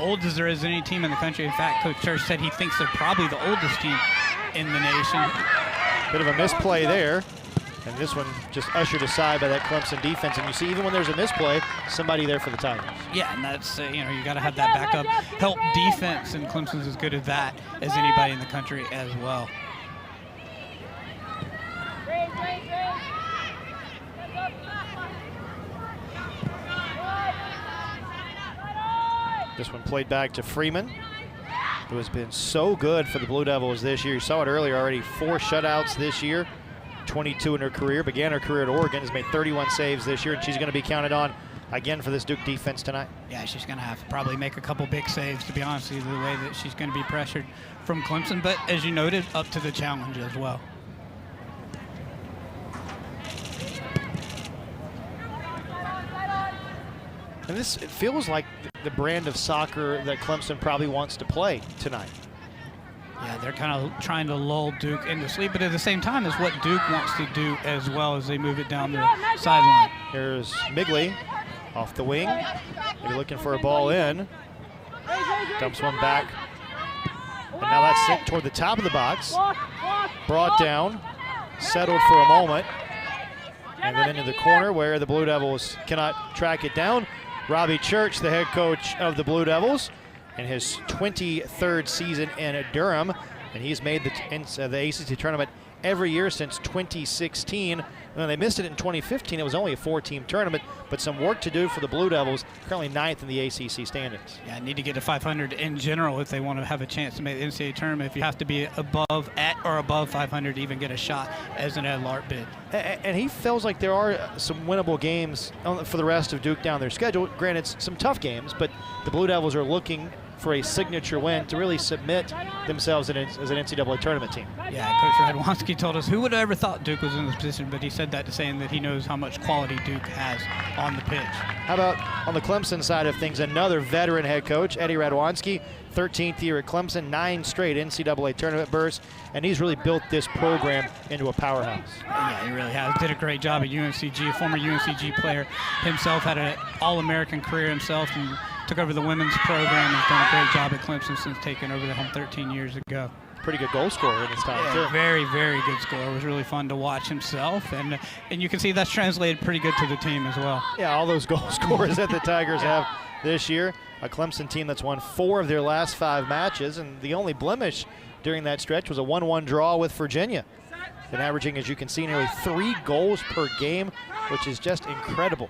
old as there is any team in the country. In fact, Coach Church said he thinks they're probably the oldest team in the nation. Bit of a misplay there. And this one just ushered aside by that Clemson defense. And you see, even when there's a misplay, somebody there for the Tigers. Yeah, and that's, you got to have that backup help defense, and Clemson's as good at that as anybody in the country as well. This one played back to Freeman, who has been so good for the Blue Devils this year. You saw it earlier already, 4 shutouts this year. 22 in her career, began her career at Oregon, has made 31 saves this year, and she's going to be counted on again for this Duke defense tonight. Yeah, she's going to have to probably make a couple big saves, to be honest with you, the way that she's going to be pressured from Clemson, but as you noted, up to the challenge as well. And it feels like the brand of soccer that Clemson probably wants to play tonight. Yeah, they're kind of trying to lull Duke into sleep, but at the same time, is what Duke wants to do as well as they move it down the sideline. Here's Migley off the wing. Maybe looking for a ball in. Dumps one back. And now that's sent toward the top of the box. Brought down, settled for a moment. And then into the corner where the Blue Devils cannot track it down. Robbie Church, the head coach of the Blue Devils, in his 23rd season in Durham, and he's made the ACC tournament every year since 2016. And they missed it in 2015. It was only a 4-team tournament, but some work to do for the Blue Devils, currently 9th in the ACC standings. Yeah, need to get to 500 in general if they want to have a chance to make the NCAA tournament. If you have to be at or above 500 to even get a shot as an Ed Lark bid. And he feels like there are some winnable games for the rest of Duke down their schedule. Granted, some tough games, but the Blue Devils are looking for a signature win to really submit themselves as an NCAA tournament team. Yeah, Coach Radwanski told us, who would have ever thought Duke was in this position, but he said that to saying that he knows how much quality Duke has on the pitch. How about on the Clemson side of things, another veteran head coach, Eddie Radwanski, 13th year at Clemson, 9 straight NCAA tournament berths, and he's really built this program into a powerhouse. Yeah, he really has. Did a great job at UNCG, a former UNCG player himself, had an All-American career himself, and took over the women's program and has done a great job at Clemson since taking over the home 13 years ago. Pretty good goal scorer in his time, too. Very, very good scorer. It was really fun to watch himself, and you can see that's translated pretty good to the team as well. Yeah, all those goal scorers that the Tigers have this year. A Clemson team that's won 4 of their last 5 matches, and the only blemish during that stretch was a 1-1 draw with Virginia. Been averaging, as you can see, nearly 3 goals per game, which is just incredible.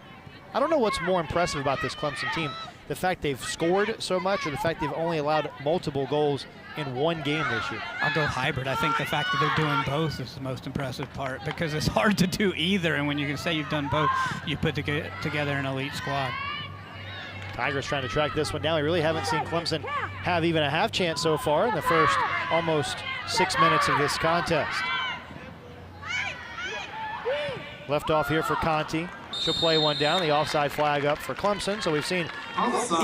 I don't know what's more impressive about this Clemson team, the fact they've scored so much or the fact they've only allowed multiple goals in 1 game this year. I'll go hybrid. I think the fact that they're doing both is the most impressive part, because it's hard to do either, and when you can say you've done both, you put together an elite squad. Tigers trying to track this one down. We really haven't seen Clemson have even a half chance so far in the first almost 6 minutes of this contest. Left off here for Conti. She'll play one down. The offside flag up for Clemson. So we've seen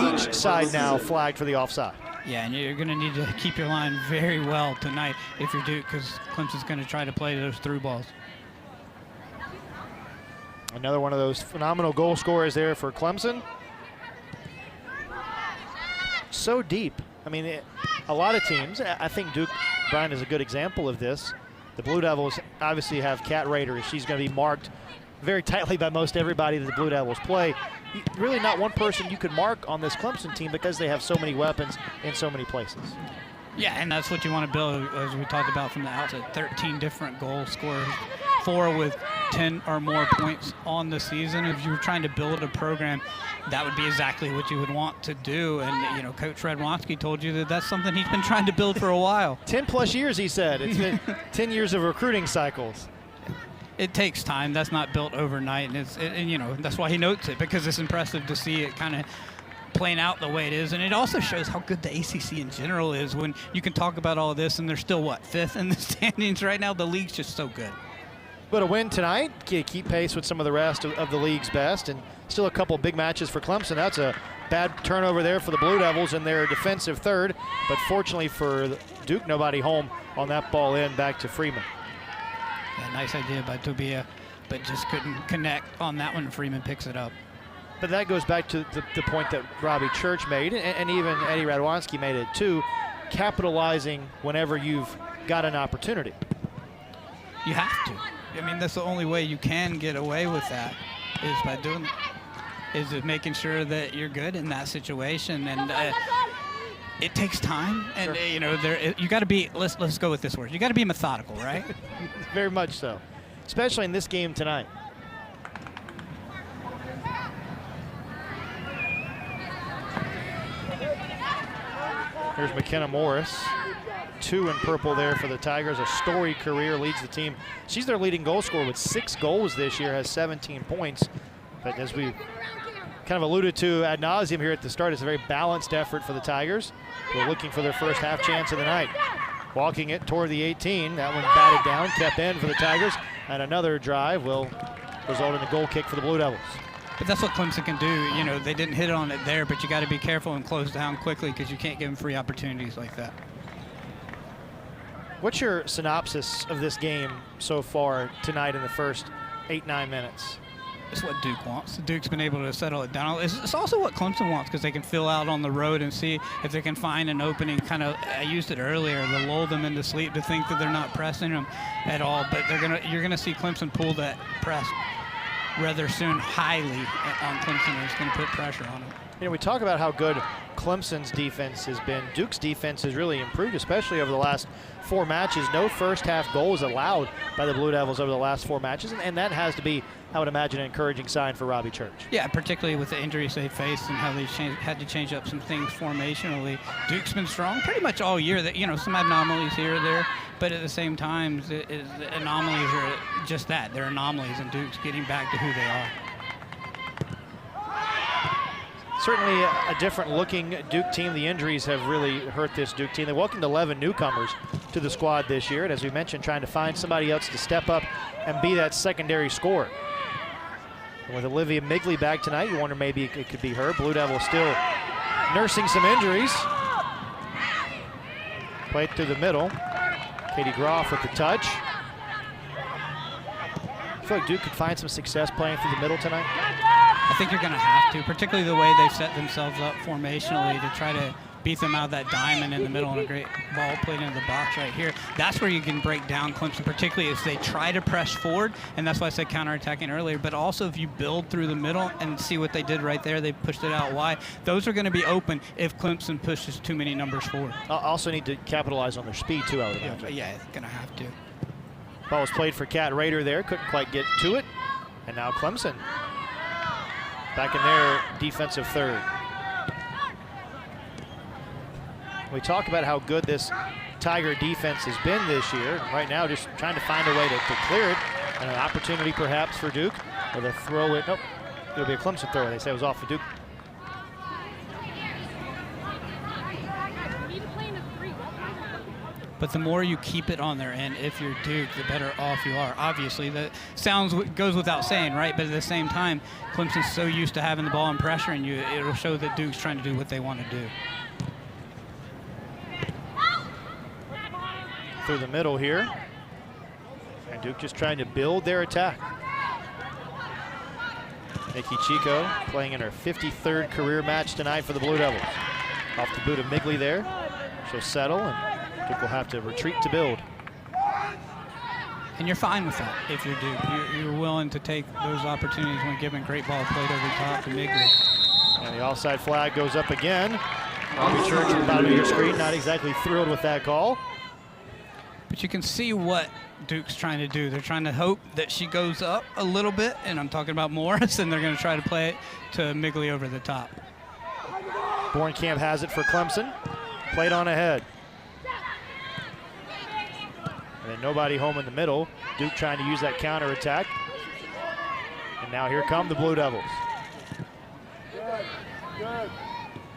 each side now flagged for the offside. Yeah, and you're going to need to keep your line very well tonight if you're Duke, because Clemson's going to try to play those through balls. Another one of those phenomenal goal scorers there for Clemson. So deep. I mean, a lot of teams, I think Duke, Brian, is a good example of this. The Blue Devils obviously have Kat Rader. She's going to be marked very tightly by most everybody that the Blue Devils play. Really not one person you could mark on this Clemson team because they have so many weapons in so many places. Yeah, and that's what you want to build, as we talked about from the outset. 13 different goal scorers, 4 with 10 or more points on the season. If you were trying to build a program, that would be exactly what you would want to do. And, Coach Radwanski told you that that's something he's been trying to build for a while. 10 plus years, he said. It's been 10 years of recruiting cycles. It takes time. That's not built overnight, and that's why he notes it, because it's impressive to see it kind of playing out the way it is. And it also shows how good the ACC in general is when you can talk about all this and they're still, 5th in the standings right now? The league's just so good. But a win tonight, keep pace with some of the rest of the league's best, and still a couple big matches for Clemson. That's a bad turnover there for the Blue Devils in their defensive third, but fortunately for Duke, nobody home on that ball in back to Freeman. Yeah, nice idea by Tobia, but just couldn't connect on that one. Freeman picks it up. But that goes back to the point that Robbie Church made, and even Eddie Radwanski made it too, capitalizing whenever you've got an opportunity. You have to. I mean, that's the only way you can get away with that, is by doing is making sure that you're good in that situation. And it takes time, and Sure. you know, you got to be. Let's go with this word. You got to be methodical, right? Very much so, especially in this game tonight. Here's McKenna Morris, 2 in purple there for the Tigers. A storied career, leads the team. She's their leading goal scorer with 6 goals this year, has 17 points. But as we kind of alluded to ad nauseum here at the start, it's a very balanced effort for the Tigers. They're looking for their first half chance of the night. Walking it toward the 18. That one batted down, kept in for the Tigers. And another drive will result in a goal kick for the Blue Devils. But that's what Clemson can do. You know, they didn't hit on it there, but you got to be careful and close down quickly, because you can't give them free opportunities like that. What's your synopsis of this game so far tonight in the first 8-9 minutes? It's what Duke wants. Duke's been able to settle it down. It's also what Clemson wants, because they can fill out on the road and see if they can find an opening. Kind of, I used it earlier, to lull them into sleep, to think that they're not pressing them at all. But you're gonna see Clemson pull that press rather soon, highly on Clemson, and it's going to put pressure on them. You know, we talk about how good Clemson's defense has been. Duke's defense has really improved, especially over the last 4 matches. No first half goals allowed by the Blue Devils over the last 4 matches, and that has to be, I would imagine, an encouraging sign for Robbie Church. Yeah, particularly with the injuries they faced and how they had to change up some things formationally. Duke's been strong pretty much all year. That, you know, some anomalies here or there, but at the same time, the anomalies are just that. They're anomalies, and Duke's getting back to who they are. Certainly a different looking Duke team. The injuries have really hurt this Duke team. They welcomed 11 newcomers to the squad this year, and as we mentioned, trying to find somebody else to step up and be that secondary scorer. And with Olivia Migley back tonight, you wonder maybe it could be her. Blue Devils still nursing some injuries. Played through the middle. Katie Groff with the touch. I feel like Duke could find some success playing through the middle tonight. I think you're going to have to, particularly the way they've set themselves up formationally to try to beat them out of that diamond in the middle, and a great ball played into the box right here. That's where you can break down Clemson, particularly as they try to press forward, and that's why I said counterattacking earlier. But also if you build through the middle and see what they did right there, they pushed it out wide. Those are going to be open if Clemson pushes too many numbers forward. Also need to capitalize on their speed too, I would imagine. Yeah, going to have to. Ball was played for Kat Rader there, couldn't quite get to it. And now Clemson back in their defensive third. We talk about how good this Tiger defense has been this year. Right now, just trying to find a way to clear it. And an opportunity perhaps for Duke. Or they throw it. Nope, it'll be a Clemson throw. They say it was off for Duke. But the more you keep it on their end, if you're Duke, the better off you are. Obviously, that goes without saying, right? But at the same time, Clemson's so used to having the ball and pressuring you, it'll show that Duke's trying to do what they want to do. Through the middle here. And Duke just trying to build their attack. Nikki Chico playing in her 53rd career match tonight for the Blue Devils. Off the boot of Migley there. She'll settle, and Duke will have to retreat to build. And you're fine with that if you're Duke. You're willing to take those opportunities when given. Great ball played over top to Migley. And the offside flag goes up again. Robbie Church at the bottom of your screen, not exactly thrilled with that call. But you can see what Duke's trying to do. They're trying to hope that she goes up a little bit, and I'm talking about Morris, and they're going to try to play it to Migley over the top. Bornkamp has it for Clemson. Played on ahead. And then nobody home in the middle. Duke trying to use that counterattack. And now here come the Blue Devils.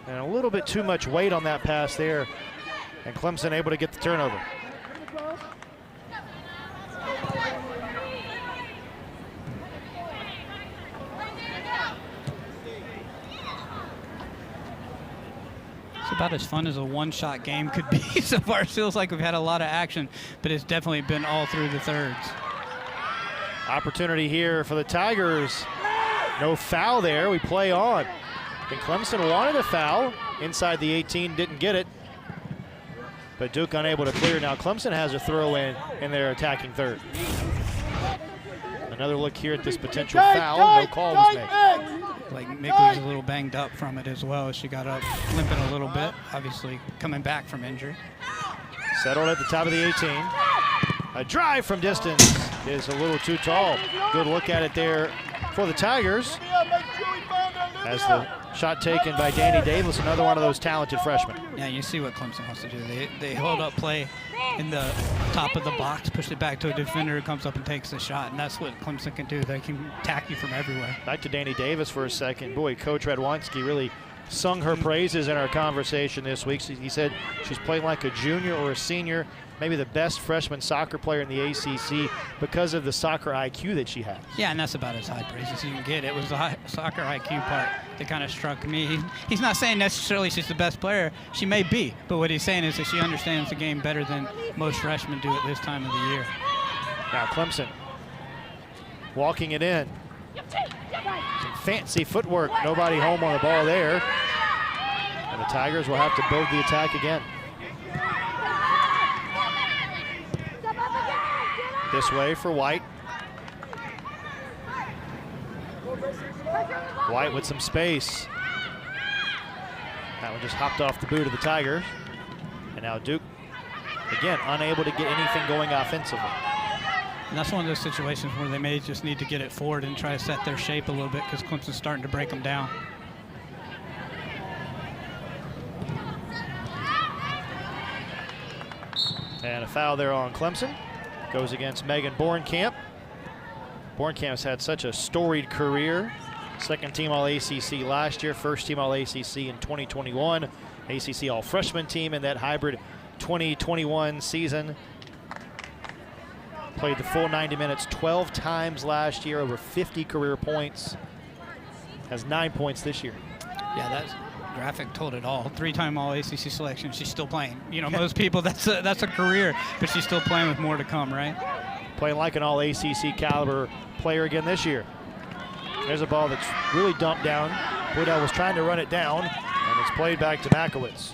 And a little bit too much weight on that pass there. And Clemson able to get the turnover. About as fun as a one-shot game could be so far. It feels like we've had a lot of action, but it's definitely been all through the thirds. Opportunity here for the Tigers. No foul there. We play on. And Clemson wanted a foul inside the 18, didn't get it. But Duke unable to clear. Now Clemson has a throw in their attacking third. Another look here at this potential foul. No call was made. Like Migley's a little banged up from it as well as she got up limping a little bit, obviously coming back from injury. Settled at the top of the 18. A drive from distance is a little too tall. Good look at it there for the Tigers. As the shot taken by Danny Davis, another one of those talented freshmen. Yeah, you see what Clemson wants to do. They hold up play in the top of the box, push it back to a defender who comes up and takes the shot, and that's what Clemson can do. They can attack you from everywhere. Back to Danny Davis for a second. Boy, Coach Radwanski really sung her praises in our conversation this week. He said she's playing like a junior or a senior, maybe the best freshman soccer player in the ACC because of the soccer IQ that she has. Yeah, and that's about as high praise as you can get. It was the soccer IQ part that kind of struck me. He's not saying necessarily she's the best player. She may be, but what he's saying is that she understands the game better than most freshmen do at this time of the year. Now Clemson walking it in. Some fancy footwork. Nobody home on the ball there. And the Tigers will have to build the attack again. This way for White. White with some space. That one just hopped off the boot of the Tigers. And now Duke, again, unable to get anything going offensively. And that's one of those situations where they may just need to get it forward and try to set their shape a little bit because Clemson's starting to break them down. And a foul there on Clemson. Goes against Megan Bornkamp. Bornkamp's had such a storied career. Second team All-ACC last year, first team All-ACC in 2021. ACC All-Freshman team in that hybrid 2021 season. Played the full 90 minutes 12 times last year, over 50 career points. Has 9 points this year. Yeah, that graphic told it all. Three-time All-ACC selection. She's still playing. You know, most people, that's a career, but she's still playing with more to come, right? Playing like an All-ACC caliber player again this year. There's a ball that's really dumped down. Woodell was trying to run it down, and it's played back to Makowitz.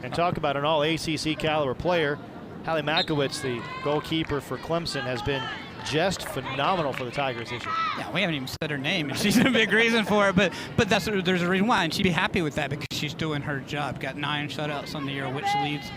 And talk about an All-ACC caliber player. Hallie Makowitz, the goalkeeper for Clemson, has been just phenomenal for the Tigers this year. Yeah, we haven't even said her name, and she's a big reason for it, but there's a reason why, and she'd be happy with that because she's doing her job. Got 9 shutouts on the year, which leads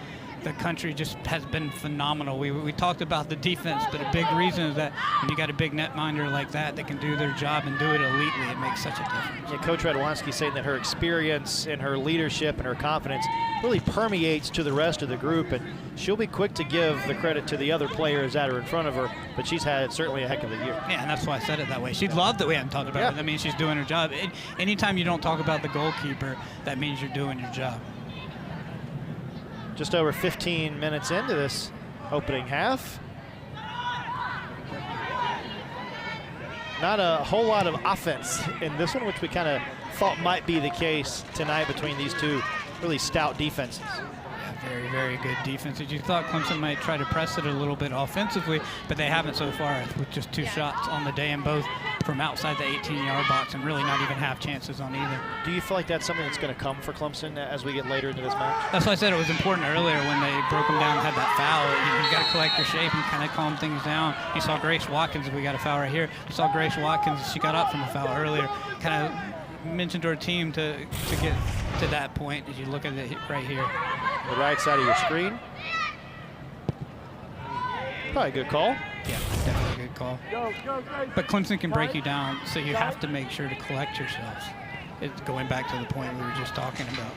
the country, just has been phenomenal. We talked about the defense, but a big reason is that when you got a big netminder like that can do their job and do it elitely, it makes such a difference. Yeah, Coach Radwanski saying that her experience and her leadership and her confidence really permeates to the rest of the group, and she'll be quick to give the credit to the other players that are in front of her, but she's had certainly a heck of a year. Yeah, and that's why I said it that way. She'd love that we haven't talked about it. That means she's doing her job. Anytime you don't talk about the goalkeeper, that means you're doing your job. Just over 15 minutes into this opening half. Not a whole lot of offense in this one, which we kind of thought might be the case tonight between these two really stout defenses. Yeah, very, very good defenses. You thought Clemson might try to press it a little bit offensively, but they haven't so far with just 2 shots on the day, and both from outside the 18-yard box, and really not even half chances on either. Do you feel like that's something that's going to come for Clemson as we get later into this match? That's why I said it was important earlier when they broke them down and had that foul. You got to collect your shape and kind of calm things down. You saw Grace Watkins, we got a foul right here. You saw Grace Watkins, she got up from a foul earlier. Kind of mentioned to her team to get to that point as you look at it right here. The right side of your screen. Probably a good call. Yeah, definitely a good call. But Clemson can break you down, so you have to make sure to collect yourselves. It's going back to the point we were just talking about.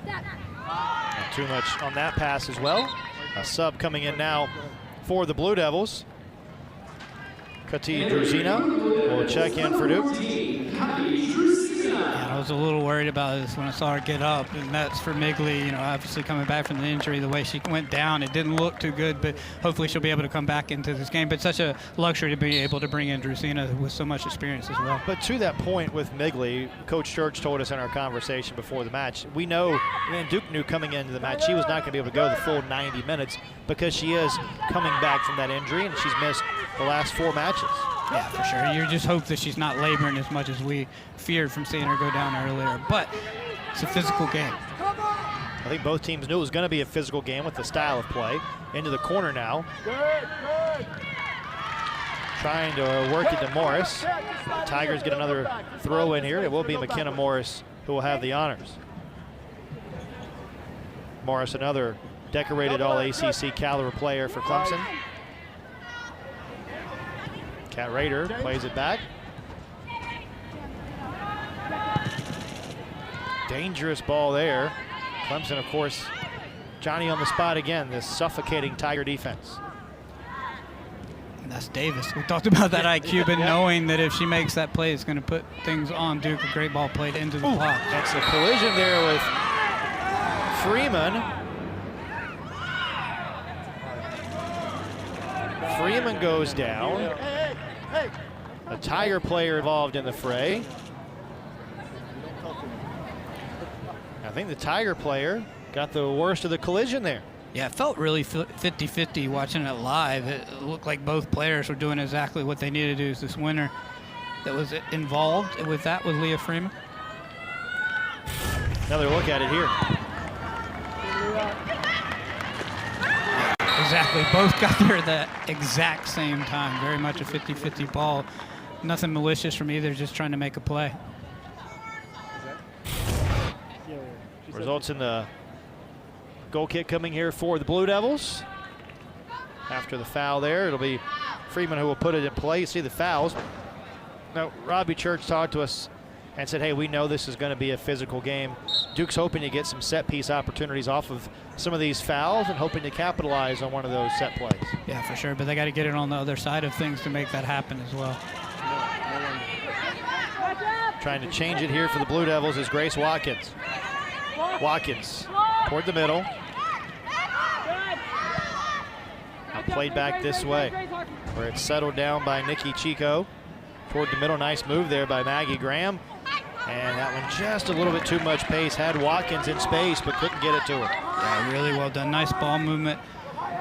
Not too much on that pass as well. A sub coming in now for the Blue Devils. Kati Druzina will check in for Duke. Yeah, I was a little worried about this when I saw her get up, and that's for Migley, you know, obviously coming back from the injury, the way she went down, it didn't look too good, but hopefully she'll be able to come back into this game. But such a luxury to be able to bring in Drusina with so much experience as well. But to that point with Migley, Coach Church told us in our conversation before the match, we know, and Duke knew coming into the match, she was not going to be able to go the full 90 minutes because she is coming back from that injury, and she's missed the last 4 matches. Yeah, for sure. You just hope that she's not laboring as much as we feared from seeing her go down earlier. But it's a physical game. I think both teams knew it was going to be a physical game with the style of play. Into the corner now. Trying to work it to Morris. The Tigers get another throw in here. It will be McKenna Morris who will have the honors. Morris, another decorated All-ACC caliber player for Clemson. Cat Raider plays it back. Dangerous ball there. Clemson, of course, Johnny on the spot again, this suffocating Tiger defense. And that's Davis. We talked about that IQ, but knowing that if she makes that play, it's going to put things on Duke. A great ball played into the block. That's a collision there with Freeman. Freeman goes down. A Tiger player involved in the fray. I think the Tiger player got the worst of the collision there. Yeah, it felt really 50-50 watching it live. It looked like both players were doing exactly what they needed to do. Is this winner that was involved with that with Leah Freeman? Another look at it here. Exactly, both got there at the exact same time. Very much a 50-50 ball. Nothing malicious from either, just trying to make a play. Results in the goal kick coming here for the Blue Devils. After the foul there, it'll be Freeman who will put it in play. You see the fouls. Now, Robbie Church talked to us and said, hey, we know this is going to be a physical game. Duke's hoping to get some set-piece opportunities off of some of these fouls and hoping to capitalize on one of those set plays. Yeah, for sure, but they got to get it on the other side of things to make that happen as well. Trying to change it here for the Blue Devils is Grace Watkins. Watkins toward the middle. Now played back this way, where it's settled down by Nikki Chico. Toward the middle, nice move there by Maggie Graham. And that one just a little bit too much pace. Had Watkins in space, but couldn't get it to her. Yeah, really well done. Nice ball movement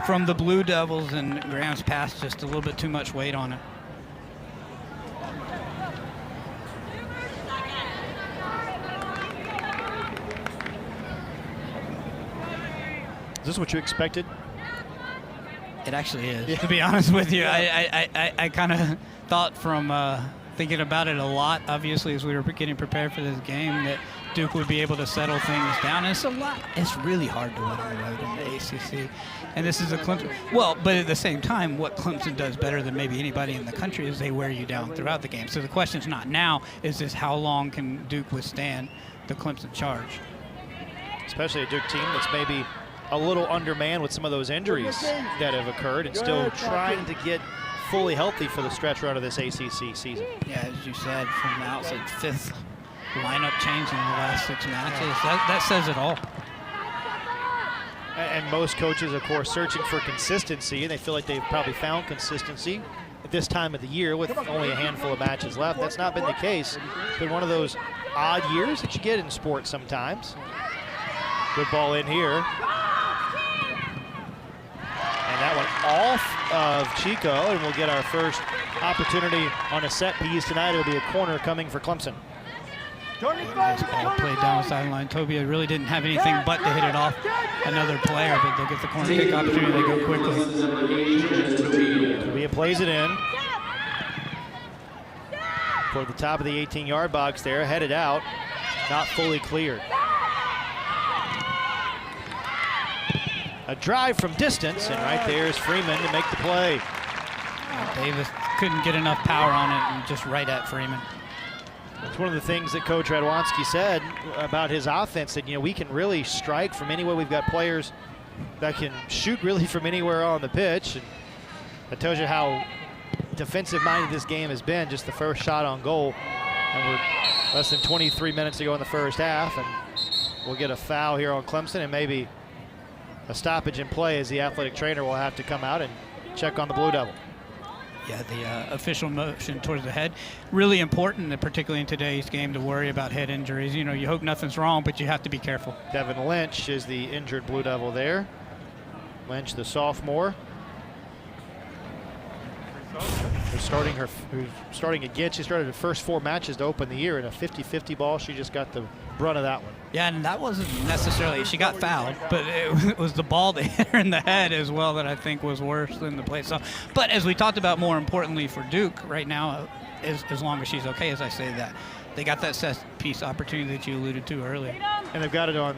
from the Blue Devils, and Graham's pass just a little bit too much weight on it. Is this what you expected? It actually is, to be honest with you. I kind of thought from thinking about it a lot, obviously, as we were getting prepared for this game, that Duke would be able to settle things down. And it's really hard to win on the road in the ACC. And this is a Clemson. Well, but at the same time, what Clemson does better than maybe anybody in the country is they wear you down throughout the game. So the question's not now, is this how long can Duke withstand the Clemson charge? Especially a Duke team that's maybe a little undermanned with some of those injuries that have occurred and still trying to get fully healthy for the stretch run of this ACC season. Yeah, as you said from the outset, 5th lineup change in the last 6 matches. That says it all. And most coaches, of course, searching for consistency, and they feel like they've probably found consistency at this time of the year with only a handful of matches left. That's not been the case. It's been one of those odd years that you get in sports sometimes. Good ball in here. And that one off of Chico, and we'll get our first opportunity on a set piece tonight. It'll be a corner coming for Clemson. Nice ball played down the sideline. Tobia really didn't have anything but to hit it off another player, but they'll get the corner kick opportunity. They go quickly. Tobia plays it in. Toward the top of the 18-yard box there, headed out, not fully cleared. A drive from distance, and right there is Freeman to make the play. Davis couldn't get enough power on it and just right at Freeman. It's one of the things that Coach Radwanski said about his offense, that, you know, we can really strike from anywhere. We've got players that can shoot really from anywhere on the pitch. And that tells you how defensive-minded this game has been. Just the first shot on goal And we're less than 23 minutes to go in the first half, and we'll get a foul here on Clemson and maybe a stoppage in play as the athletic trainer will have to come out and check on the Blue Devil. Yeah, the official motion towards the head. Really important, particularly in today's game, to worry about head injuries. You know, you hope nothing's wrong, but you have to be careful. Devin Lynch is the injured Blue Devil there. Lynch, the sophomore. Who's starting again. She started the first 4 matches to open the year in a 50-50 ball. She just got the brunt of that one. Yeah, and that wasn't necessarily, she got fouled, but it was the ball that hit her in the head as well that I think was worse than the play. So, but as we talked about, more importantly for Duke right now, as long as she's okay, as I say that, they got that set piece opportunity that you alluded to earlier. And they've got it on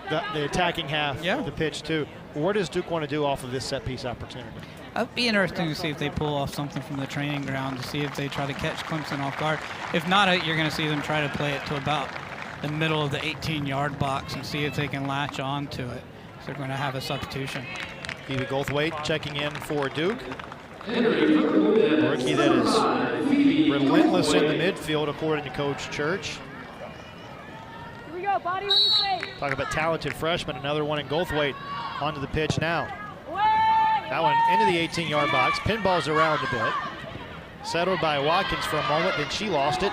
the attacking half of the pitch too. Where does Duke want to do off of this set piece opportunity? It would be interesting to see if they pull off something from the training ground, to see if they try to catch Clemson off guard. If not, you're going to see them try to play it to about the middle of the 18-yard box and see if they can latch on to it. So they're going to have a substitution. Phoebe Goldthwait checking in for Duke. A rookie that is relentless in the midfield, according to Coach Church. Here we go, body when you say. Talk about talented freshman, another one in Goldthwait onto the pitch now. That one into the 18-yard box, pinballs around a bit. Settled by Watkins for a moment, then she lost it.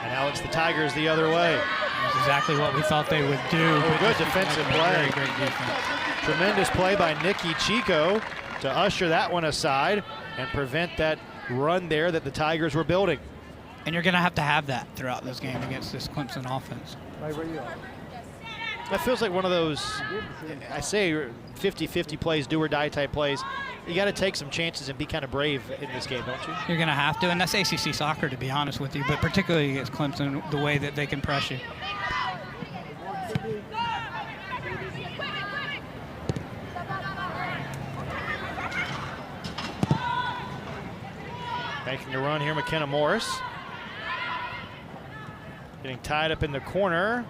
And now it's the Tigers the other way. That's exactly what we thought they would do. Oh, good defensive play. Very great defense. Tremendous play by Nikki Chico to usher that one aside and prevent that run there that the Tigers were building. And you're going to have that throughout this game against this Clemson offense. That feels like one of those, I say 50-50 plays, do or die type plays. You got to take some chances and be kind of brave in this game, don't you? You're going to have to, and that's ACC soccer, to be honest with you, but particularly against Clemson, the way that they can press you. Making a run here, McKenna Morris. Getting tied up in the corner.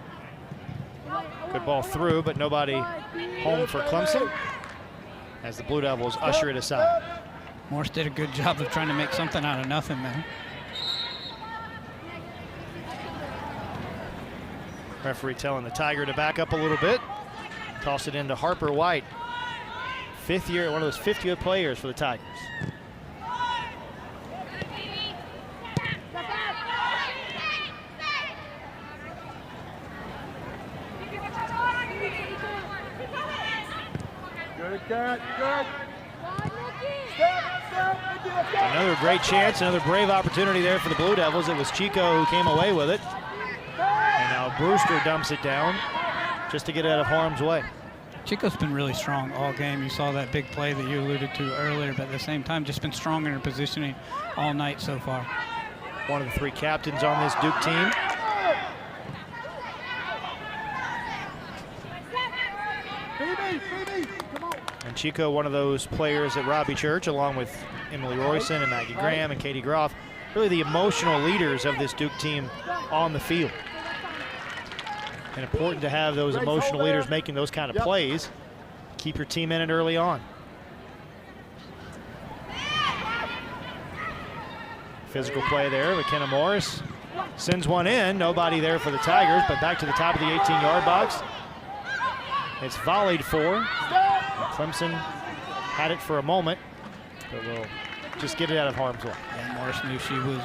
Good ball through, but nobody home for Clemson as the Blue Devils usher it aside. Morris did a good job of trying to make something out of nothing there. Referee telling the Tiger to back up a little bit. Toss it into Harper White. One of those fifth-year players for the Tigers. Another great chance, another brave opportunity there for the Blue Devils. It was Chico who came away with it. And now Brewster dumps it down just to get out of harm's way. Chico's been really strong all game. You saw that big play that you alluded to earlier, but at the same time, just been strong in her positioning all night so far. One of the 3 captains on this Duke team. And Chico, one of those players at Robbie Church, along with Emily Royson and Maggie Graham and Katie Groff, really the emotional leaders of this Duke team on the field. And important to have those emotional leaders making those kind of plays. Keep your team in it early on. Physical play there. McKenna Morris sends one in. Nobody there for the Tigers, but back to the top of the 18-yard box. It's volleyed for. Clemson had it for a moment, but will just get it out of harm's way. And Morris knew she was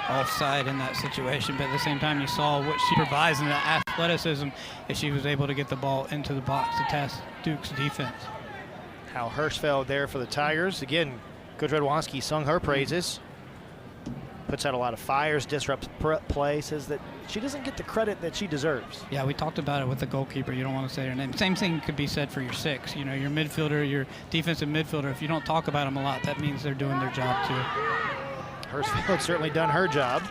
offside in that situation, but at the same time you saw what she provides in that athleticism if she was able to get the ball into the box to test Duke's defense. Hal Hirschfeld there for the Tigers. Again, Coach Radwanski sung her praises. Puts out a lot of fires, disrupts play, says that she doesn't get the credit that she deserves. Yeah, we talked about it with the goalkeeper. You don't want to say her name. Same thing could be said for your 6. You know, your midfielder, your defensive midfielder, if you don't talk about them a lot, that means they're doing their job too. Hirschfeld's certainly done her job.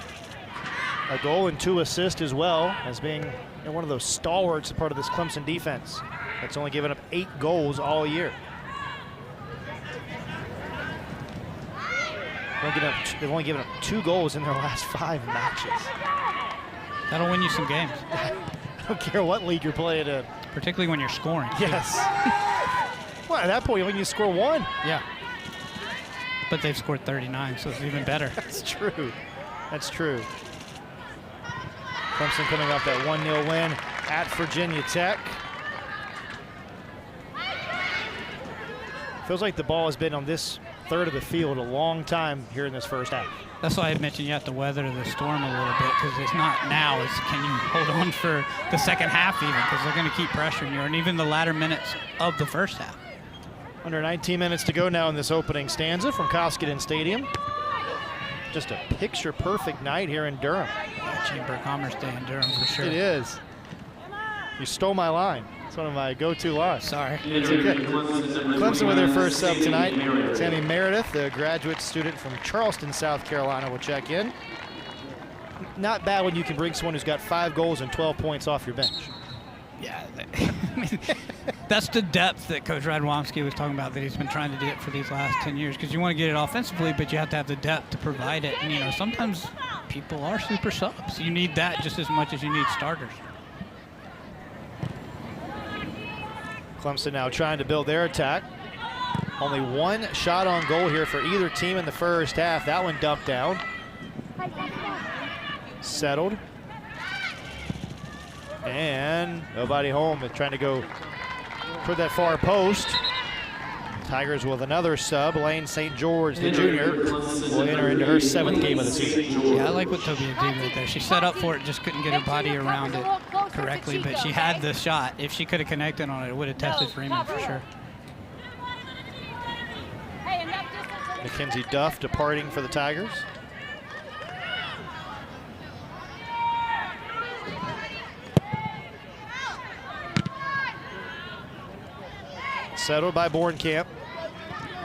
A goal and 2 assists as well, as being one of those stalwarts as part of this Clemson defense that's only given up 8 goals all year. They've only given up 2 goals in their last 5 matches. That'll win you some games. I don't care what league you're playing in. Particularly when you're scoring. Yes. Well, at that point, when you score 1. Yeah. But they've scored 39, so it's even better. That's true. That's true. Clemson coming off that 1-0 win at Virginia Tech. Feels like the ball has been on this third of the field a long time here in this first half. That's why I mentioned you have to weather the storm a little bit, because it's not now. It's can you hold on for the second half even, because they're going to keep pressuring you, and even the latter minutes of the first half. Under 19 minutes to go now in this opening stanza from Koskinen Stadium. Just a picture-perfect night here in Durham. Chamber of Commerce Day in Durham for sure. It is. You stole my line. It's one of my go-to lines. Sorry. It's okay. Clemson with their first sub tonight. Tammy Meredith, the graduate student from Charleston, South Carolina, will check in. Not bad when you can bring someone who's got 5 goals and 12 points off your bench. Yeah, I mean, that's the depth that Coach Radwanski was talking about that he's been trying to get for these last 10 years, because you want to get it offensively, but you have to have the depth to provide it. And, you know, sometimes people are super subs. You need that just as much as you need starters. Clemson now trying to build their attack. Only 1 shot on goal here for either team in the first half. That one dumped down. Settled. And nobody home. They're trying to go toward that far post. Tigers with another sub. Lane St. George, the junior, will enter into her 7th game of the season. Yeah, I like what Tobia did right there. She set up for it, just couldn't get her body around it correctly, but she had the shot. If she could have connected on it, it would have tested Freeman for sure. Mackenzie Duff departing for the Tigers. Settled by Bornkamp.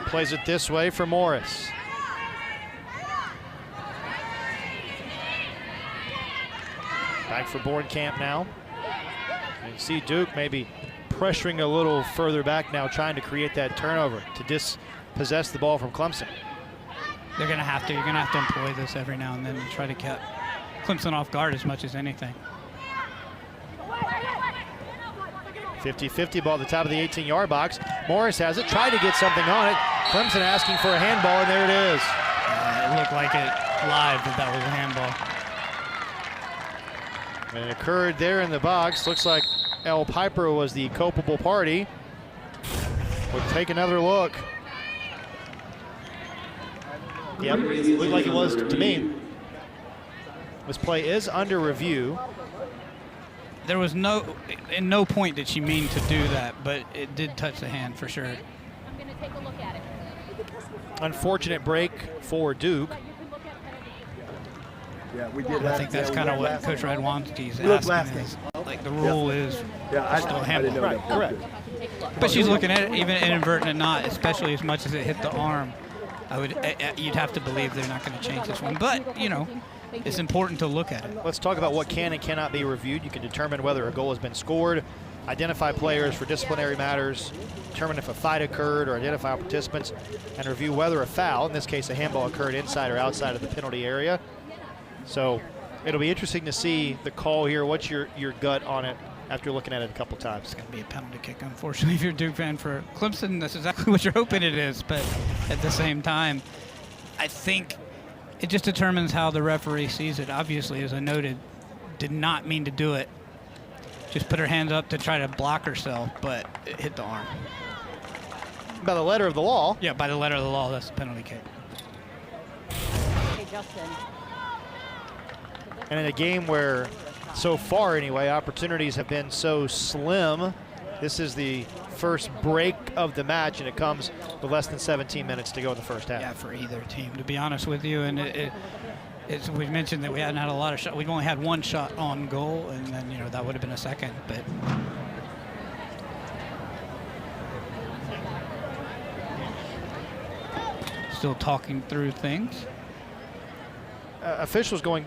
Plays it this way for Morris. Back for Bornkamp now. You can see Duke maybe pressuring a little further back now, trying to create that turnover to dispossess the ball from Clemson. They're going to have to. You're going to have to employ this every now and then to try to keep Clemson off guard as much as anything. 50-50 ball at the top of the 18-yard box. Morris has it, tried to get something on it. Clemson asking for a handball, and there it is. It looked like it live that was a handball. And it occurred there in the box. Looks like L. Piper was the culpable party. We'll take another look. Yep, looked like it was to me. This play is under review. There was no point did she mean to do that, but it did touch the hand for sure. I'm going to take a look at it. Unfortunate break for Duke. Yeah, we did. I think that's kind of what Coach Radwanski's asking is, like, the rule is still a handball. Right, correct. But she's looking at it, even inadvertent or not, especially as much as it hit the arm. You'd have to believe they're not going to change this one. But, you know, it's important to look at it. Let's talk about what can and cannot be reviewed. You can determine whether a goal has been scored, identify players for disciplinary matters, determine if a fight occurred, or identify participants, and review whether a foul, in this case a handball, occurred inside or outside of the penalty area. So it'll be interesting to see the call here. What's your gut on it after looking at it a couple times? It's going to be a penalty kick, unfortunately, if you're a Duke fan. For Clemson, that's exactly what you're hoping it is. But at the same time, I think it just determines how the referee sees it. Obviously, as I noted, did not mean to do it. Just put her hands up to try to block herself, but it hit the arm. By the letter of the law. Yeah, by the letter of the law, that's a penalty kick. Hey, Justin. And in a game where, so far anyway, opportunities have been so slim, this is the first break of the match, and it comes with less than 17 minutes to go in the first half. Yeah, for either team, to be honest with you. And we mentioned that we hadn't had a lot of shots. We've only had 1 shot on goal, and then, you know, that would have been a second. But still talking through things. Officials going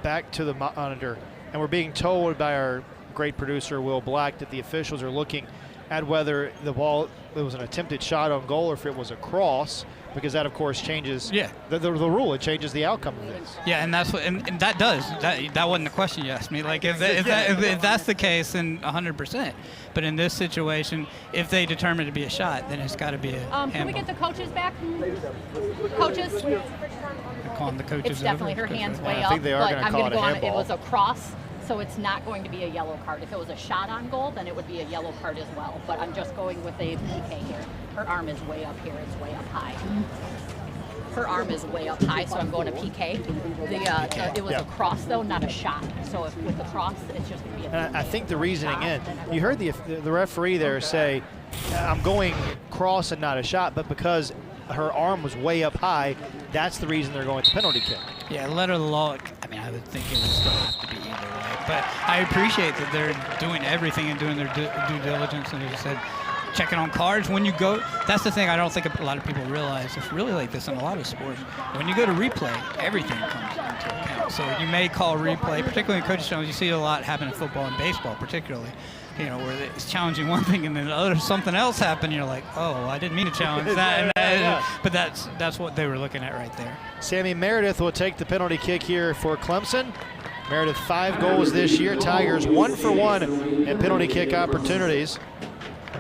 back to the monitor, and we're being told by our great producer, Will Black, that the officials are looking at whether the ball, it was an attempted shot on goal or if it was a cross, because that, of course, changes the rule. It changes the outcome of this. Yeah, and that's what, and that does. That wasn't the question you asked me. Like, if that's the case, then 100%. But in this situation, if they determine it to be a shot, then it's got to be a handball. Can we get the coaches back? Coaches? calling the coaches. It's definitely her hands way I up. think they are but going to I'm call it a go on. handball. It was a cross, so it's not going to be a yellow card. If it was a shot on goal, then it would be a yellow card as well. But I'm just going with a PK here. Her arm is way up here. It's way up high. Her arm is way up high, so I'm going to PK. It was a cross, though, not a shot. So if with the cross, it's just going to be a PK. And I think the reasoning you heard the referee there say, I'm going cross and not a shot, but because her arm was way up high, that's the reason they're going to penalty kick. Yeah, letter of the law, I mean, I would think it would still have to be either way. But I appreciate that they're doing everything and doing their due diligence, and as you said, checking on cards when you go. That's the thing I don't think a lot of people realize. It's really like this in a lot of sports. When you go to replay, everything comes into account. So you may call replay, particularly in coaches' challenge. You see a lot happen in football and baseball, particularly. You know, where it's challenging one thing and then something else happened. You're like, oh, I didn't mean to challenge that. But that's what they were looking at right there. Sammy Meredith will take the penalty kick here for Clemson. Meredith 5 goals this year. Tigers 1 for 1 in penalty kick opportunities.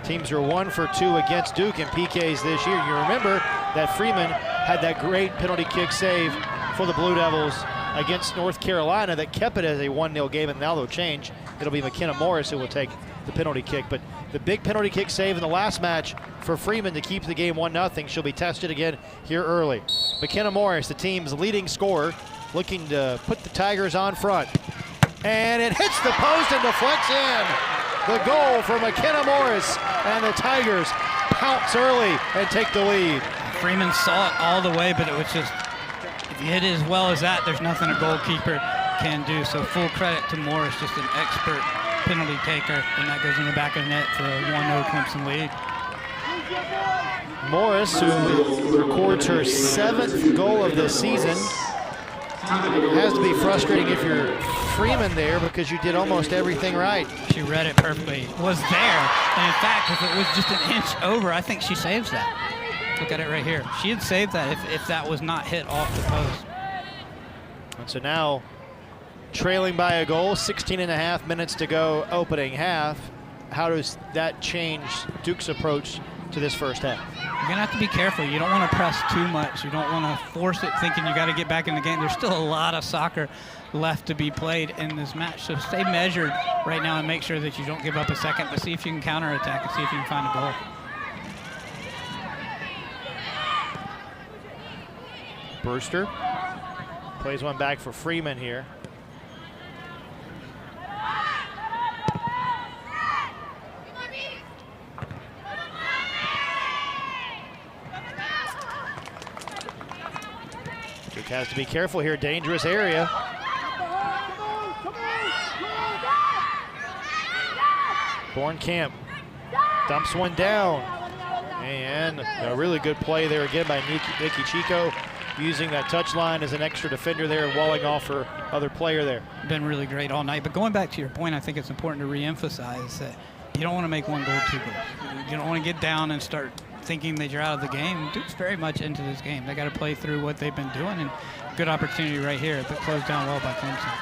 Teams are 1 for 2 against Duke in PKs this year. You remember that Freeman had that great penalty kick save for the Blue Devils against North Carolina that kept it as a 1-0 game, and now they'll change. It'll be McKenna Morris who will take the penalty kick. But the big penalty kick save in the last match for Freeman to keep the game 1-0. She'll be tested again here early. McKenna Morris, the team's leading scorer, looking to put the Tigers on front. And it hits the post and deflects in. The goal for McKenna Morris, and the Tigers pounce early and take the lead. Freeman saw it all the way, but it was just, if you hit it as well as that, there's nothing a goalkeeper can do. So full credit to Morris, just an expert penalty taker, and that goes in the back of the net for a 1-0 Clemson lead. Morris, who records her 7th goal of the season. It has to be frustrating if you're Freeman there because you did almost everything right. She read it perfectly. It was there. And in fact, if it was just an inch over, I think she saves that. Look at it right here. She had saved that if that was not hit off the post. And so now, trailing by a goal, 16.5 minutes to go opening half. How does that change Duke's approach to this first half? You're going to have to be careful. You don't want to press too much. You don't want to force it thinking you got to get back in the game. There's still a lot of soccer left to be played in this match. So stay measured right now and make sure that you don't give up a second, but see if you can counterattack and see if you can find a goal. Brewster plays one back for Freeman here. Duke has to be careful here, dangerous area. Bornkamp dumps one down. And a really good play there again by Nikki Chico, using that touch line as an extra defender there and walling off her other player there. Been really great all night. But going back to your point, I think it's important to re-emphasize that you don't want to make 1 goal, 2 goals. You don't want to get down and start thinking that you're out of the game. Duke's very much into this game. They got to play through what they've been doing, and good opportunity right here, but closed down well by Clemson.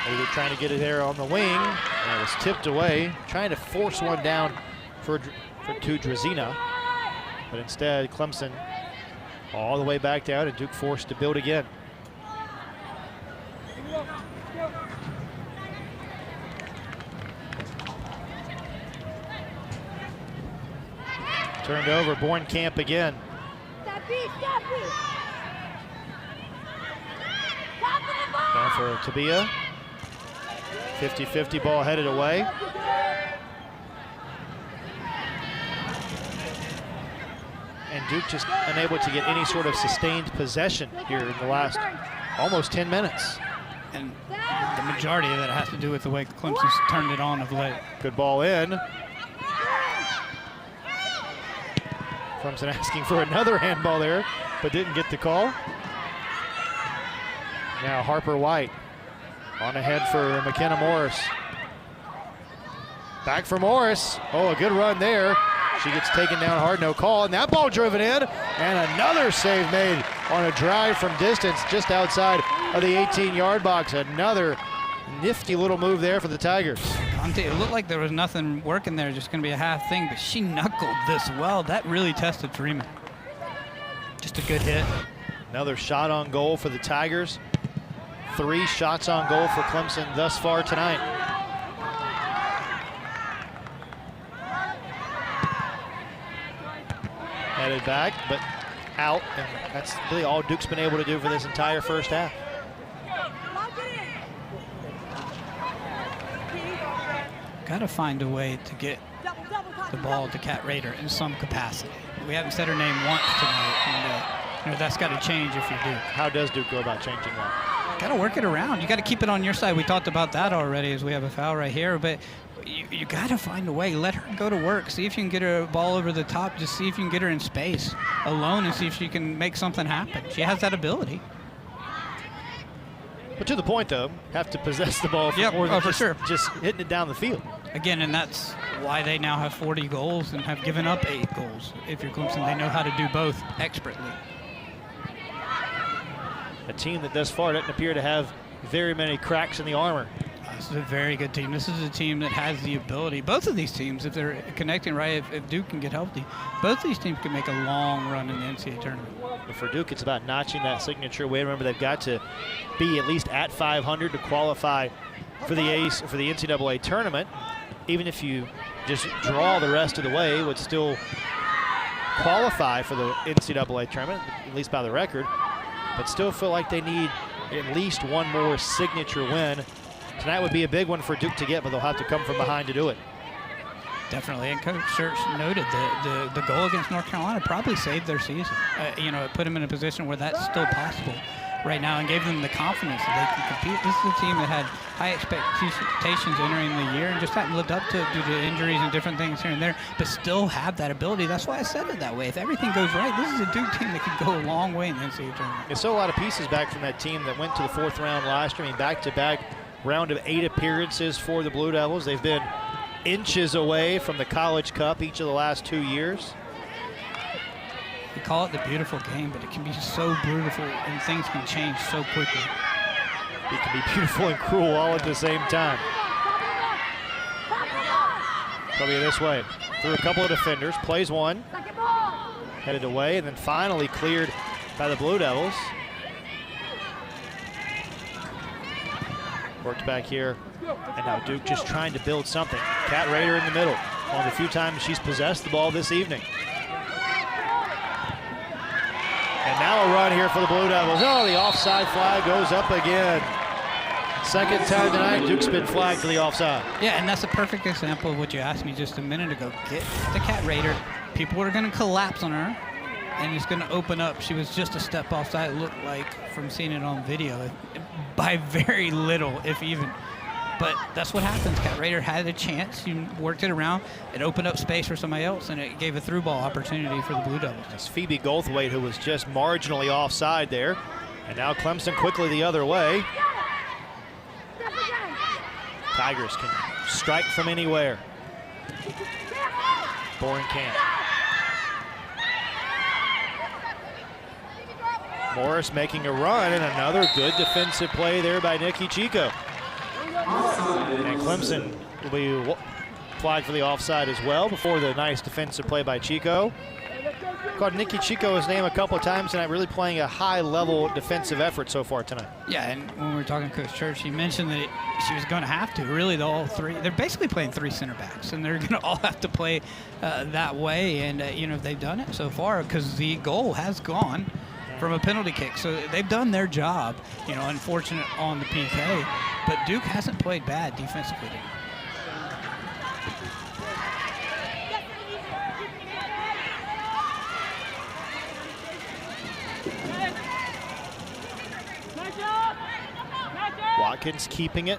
They're trying to get it there on the wing, and it was tipped away, trying to force one down to Drazina, but instead Clemson all the way back down, and Duke forced to build again. Turned over, Bornkamp again. Down for Tabia. 50-50 ball headed away. And Duke just unable to get any sort of sustained possession here in the last almost 10 minutes. And the majority of that has to do with the way Clemson's turned it on of late. Good ball in. Clemson asking for another handball there, but didn't get the call. Now Harper White on ahead for McKenna Morris. Back for Morris. Oh, a good run there. She gets taken down hard, no call, and that ball driven in, and another save made on a drive from distance just outside of the 18-yard box. Another nifty little move there for the Tigers. It looked like there was nothing working there, just going to be a half thing, but she knuckled this well. That really tested Freeman. Just a good hit. Another shot on goal for the Tigers. 3 shots on goal for Clemson thus far tonight. Headed back, but out, and that's really all Duke's been able to do for this entire first half. Got to find a way to get the ball to Kat Rader in some capacity. We haven't said her name once tonight, and that's got to change if you do. How does Duke go about changing that? Got to work it around. You got to keep it on your side. We talked about that already as we have a foul right here, but you got to find a way. Let her go to work. See if you can get her ball over the top. Just see if you can get her in space alone and see if she can make something happen. She has that ability. But to the point, though, have to possess the ball for more than just hitting it down the field. Again, and that's why they now have 40 goals and have given up 8 goals. If you're Clemson, they know how to do both expertly. A team that thus far doesn't appear to have very many cracks in the armor. This is a very good team. This is a team that has the ability. Both of these teams, if they're connecting right, if Duke can get healthy, both of these teams can make a long run in the NCAA tournament. But for Duke, it's about notching that signature win. Remember, they've got to be at least at 500 to qualify for the NCAA tournament. Even if you just draw the rest of the way, would still qualify for the NCAA tournament, at least by the record. But still feel like they need at least one more signature win. Tonight would be a big one for Duke to get, but they'll have to come from behind to do it. Definitely, and Coach Church noted the goal against North Carolina probably saved their season. It put them in a position where that's still possible right now and gave them the confidence that they can compete. This is a team that had high expectations entering the year and just hadn't lived up to it due to injuries and different things here and there, but still have that ability. That's why I said it that way. If everything goes right, this is a Duke team that could go a long way in the NCAA tournament. There's still a lot of pieces back from that team that went to the 4th round last year. I mean, back-to-back round of 8 appearances for the Blue Devils. They've been inches away from the College Cup each of the last 2 years. We call it the beautiful game, but it can be so beautiful and things can change so quickly. It can be beautiful and cruel all at the same time. Probably this way. Through a couple of defenders, plays one. Headed away, and then finally cleared by the Blue Devils. Worked back here, and now Duke just trying to build something. Kat Rader in the middle. One of the few times she's possessed the ball this evening. And now a run here for the Blue Devils. Oh, the offside flag goes up again. Second time tonight, Duke's been flagged for the offside. Yeah, and that's a perfect example of what you asked me just a minute ago. Get the Kat Rader. People are going to collapse on her, and it's going to open up. She was just a step offside, it looked like, from seeing it on video, by very little, if even. But that's what happens. Kat Rader had a chance. She worked it around. It opened up space for somebody else, and it gave a through ball opportunity for the Blue Devils. It's Phoebe Goldthwait, who was just marginally offside there. And now Clemson quickly the other way. Tigers can strike from anywhere. Borenkamp. Morris making a run, and another good defensive play there by Nikki Chico. And Clemson will be flagged for the offside as well before the nice defensive play by Chico. Called Nikki Chico's name a couple of times tonight, really playing a high-level defensive effort so far tonight. Yeah, and when we were talking to Coach Church, he mentioned that she was going to have to. Really, all three. They're basically playing 3 center backs, and they're going to all have to play that way. And, they've done it so far because the goal has gone from a penalty kick. So they've done their job, unfortunate on the PK. But Duke hasn't played bad defensively. Watkins keeping it,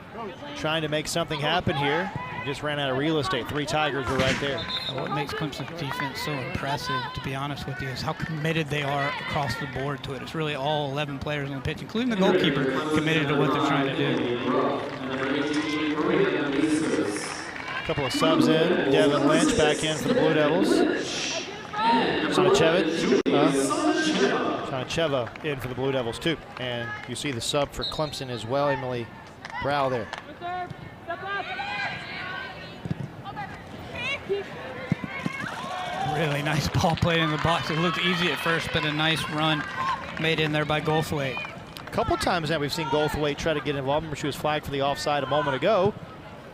trying to make something happen here. He just ran out of real estate. 3 Tigers were right there. What makes Clemson's defense so impressive, to be honest with you, is how committed they are across the board to it. It's really all 11 players on the pitch, including the goalkeeper, committed to what they're trying to do. A couple of subs in. Devin Lynch back in for the Blue Devils. Sanacheva in for the Blue Devils too. And you see the sub for Clemson as well, Emily Brow there. Really nice ball played in the box. It looked easy at first, but a nice run made in there by Goldthwait. A couple times now we've seen Goldthwait try to get involved. Remember, she was flagged for the offside a moment ago.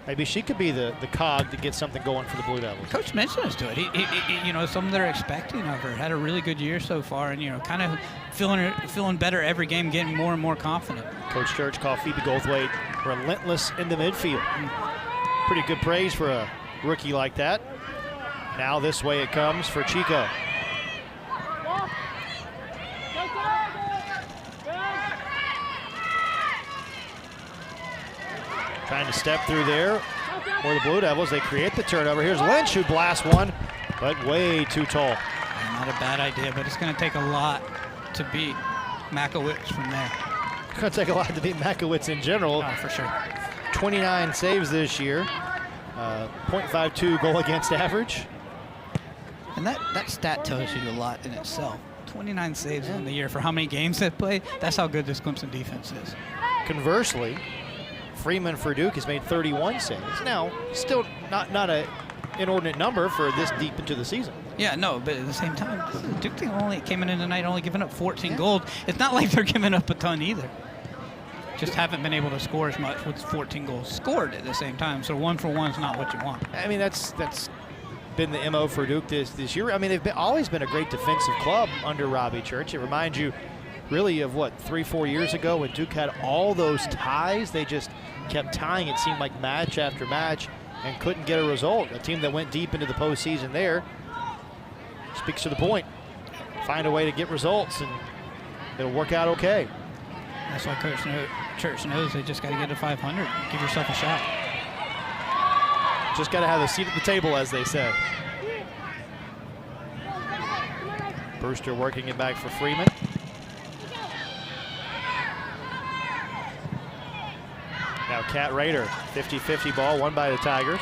Maybe she could be the cog to get something going for the Blue Devils. Coach mentions to it. He, you know, something they're expecting of her. Had a really good year so far, and you know, kind of feeling better every game, getting more and more confident. Coach Church called Phoebe Goldthwait relentless in the midfield. Pretty good praise for a rookie like that. Now this way it comes for Chico. Trying to step through there for the Blue Devils. They create the turnover. Here's Lynch who blasts one, but way too tall. Not a bad idea, but it's going to take a lot to beat Makowicz from there. It's going to take a lot to beat Makowicz in general. Oh, for sure. 29 saves this year, 0.52 goal against average. And that stat tells you a lot in itself. 29 saves in the year for how many games they've played. That's how good this Clemson defense is. Conversely, Freeman for Duke has made 31 saves. Now, still not an inordinate number for this deep into the season. Yeah, no, but at the same time, Duke team only came in tonight only giving up 14 goals. It's not like they're giving up a ton either. Just haven't been able to score as much with 14 goals scored at the same time. So 1-for-1 is not what you want. I mean, that's been the MO for Duke this year. I mean, they've always been a great defensive club under Robbie Church. It reminds you really of what, 3-4 years ago when Duke had all those ties. They just kept tying, it seemed like, match after match and couldn't get a result. A team that went deep into the postseason there speaks to the point. Find a way to get results and it'll work out okay. That's why Coach Church knows they just got to get to 500. Give yourself a shot. Just got to have a seat at the table, as they said. Brewster working it back for Freeman. Now Kat Rader, 50-50 ball, won by the Tigers.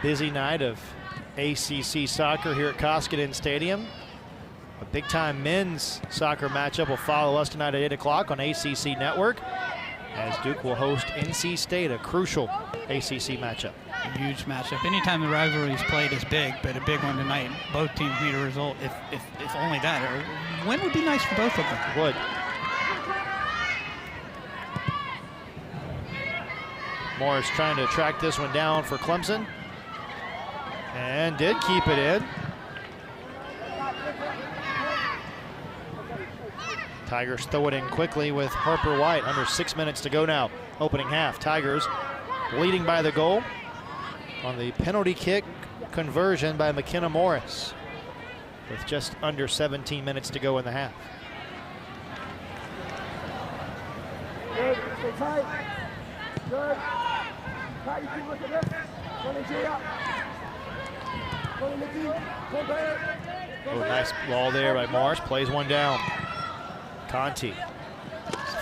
Busy night of ACC soccer here at Koskinen Stadium. A big-time men's soccer matchup will follow us tonight at 8 o'clock on ACC Network, as Duke will host NC State, a crucial ACC matchup. A huge matchup. Anytime the rivalry is played is big, but a big one tonight. Both teams need a result, if only that. A win would be nice for both of them. It would. Morris trying to track this one down for Clemson, and did keep it in. Tigers throw it in quickly with Harper White. Under 6 minutes to go now. Opening half. Tigers leading by the goal on the penalty kick conversion by McKenna Morris with just under 17 minutes to go in the half. Good. Stay tight. Good. Tight. You keep looking up. Oh, nice ball there by Morris. Plays one down. Conti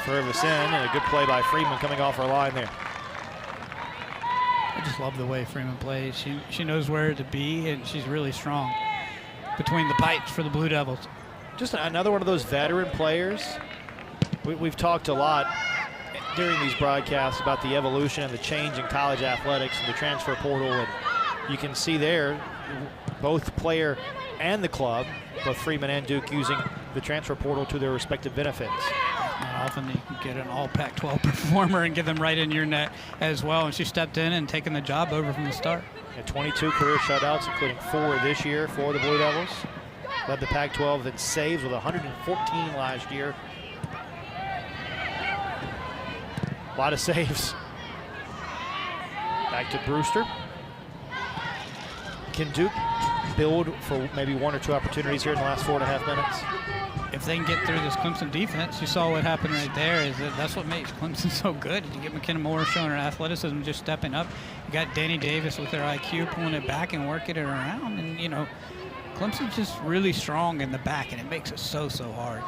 service in, and a good play by Freeman coming off her line there. I just love the way Freeman plays. She knows where to be, and she's really strong between the pipes for the Blue Devils. Just another one of those veteran players. We've talked a lot during these broadcasts about the evolution and the change in college athletics and the transfer portal, and you can see there both player and the club, both Freeman and Duke, using the transfer portal to their respective benefits. Not often you can get an all Pac-12 performer and get them right in your net as well, and she stepped in and taken the job over from the start. 22 career shutouts, including 4 this year for the Blue Devils. Led the Pac-12 in saves with 114 last year. A lot of saves. Back to Brewster. Can Duke build for maybe 1 or 2 opportunities here in the last 4.5 minutes? If they can get through this Clemson defense, you saw what happened right there. That's what makes Clemson so good. You get McKenna Moore showing her athleticism, just stepping up. You got Danny Davis with her IQ pulling it back and working it around. And, you know, Clemson's just really strong in the back, and it makes it so hard.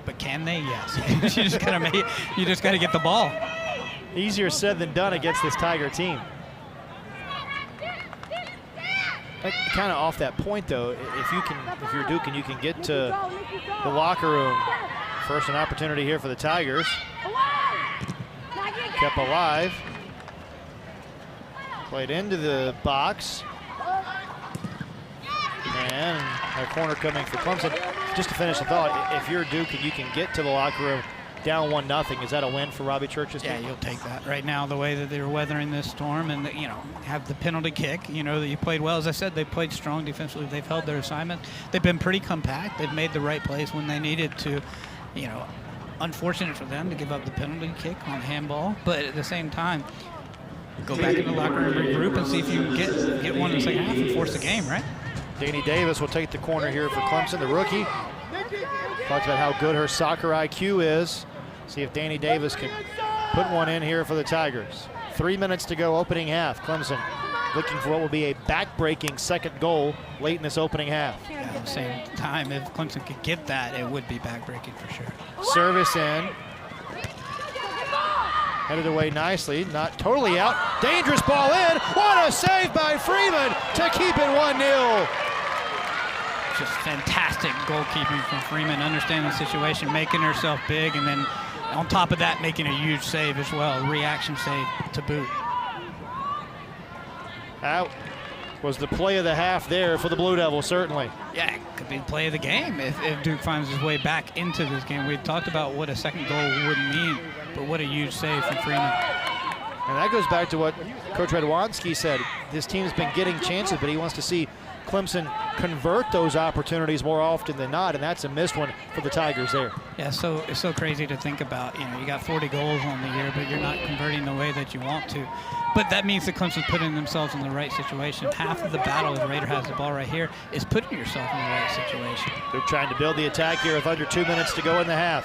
But can they? Yes. you just got to get the ball. Easier said than done against this Tiger team. Kind of off that point though, if you're Duke and you can get to the locker room First an opportunity here for the Tigers. Kept alive. Played into the box. And a corner coming for Clemson. Just to finish the thought, if you're Duke and you can get to the locker room down 1-0, is that a win for Robbie Church's team? Yeah, you'll take that. Right now, the way that they're weathering this storm and, have the penalty kick, that you played well. As I said, they played strong defensively. They've held their assignment. They've been pretty compact. They've made the right plays when they needed to. Unfortunate for them to give up the penalty kick on handball, but at the same time, go back in the locker room, regroup, and see if you can get one in the second half and force the game, right? Danny Davis will take the corner here for Clemson, the rookie. Talks about how good her soccer IQ is. See if Danny Davis can put one in here for the Tigers. 3 minutes to go, opening half. Clemson looking for what will be a back-breaking second goal late in this opening half. Yeah, at the same time, if Clemson could get that, it would be back-breaking for sure. Service in. Headed away nicely, not totally out. Dangerous ball in. What a save by Freeman to keep it 1-0. Just fantastic goalkeeping from Freeman, understanding the situation, making herself big, and then on top of that, making a huge save as well, reaction save to boot. That was the play of the half there for the Blue Devils, certainly. Yeah, it could be the play of the game if Duke finds his way back into this game. We talked about what a second goal would mean, but what a huge save from Freeman. And that goes back to what Coach Radwanski said. This team's been getting chances, but he wants to see Clemson convert those opportunities more often than not, and that's a missed one for the Tigers there. Yeah, so it's so crazy to think about. You got 40 goals on the year, but you're not converting the way that you want to. But that means that Clemson's putting themselves in the right situation. Half of the battle, if Raider has the ball right here, is putting yourself in the right situation. They're trying to build the attack here with under 2 minutes to go in the half.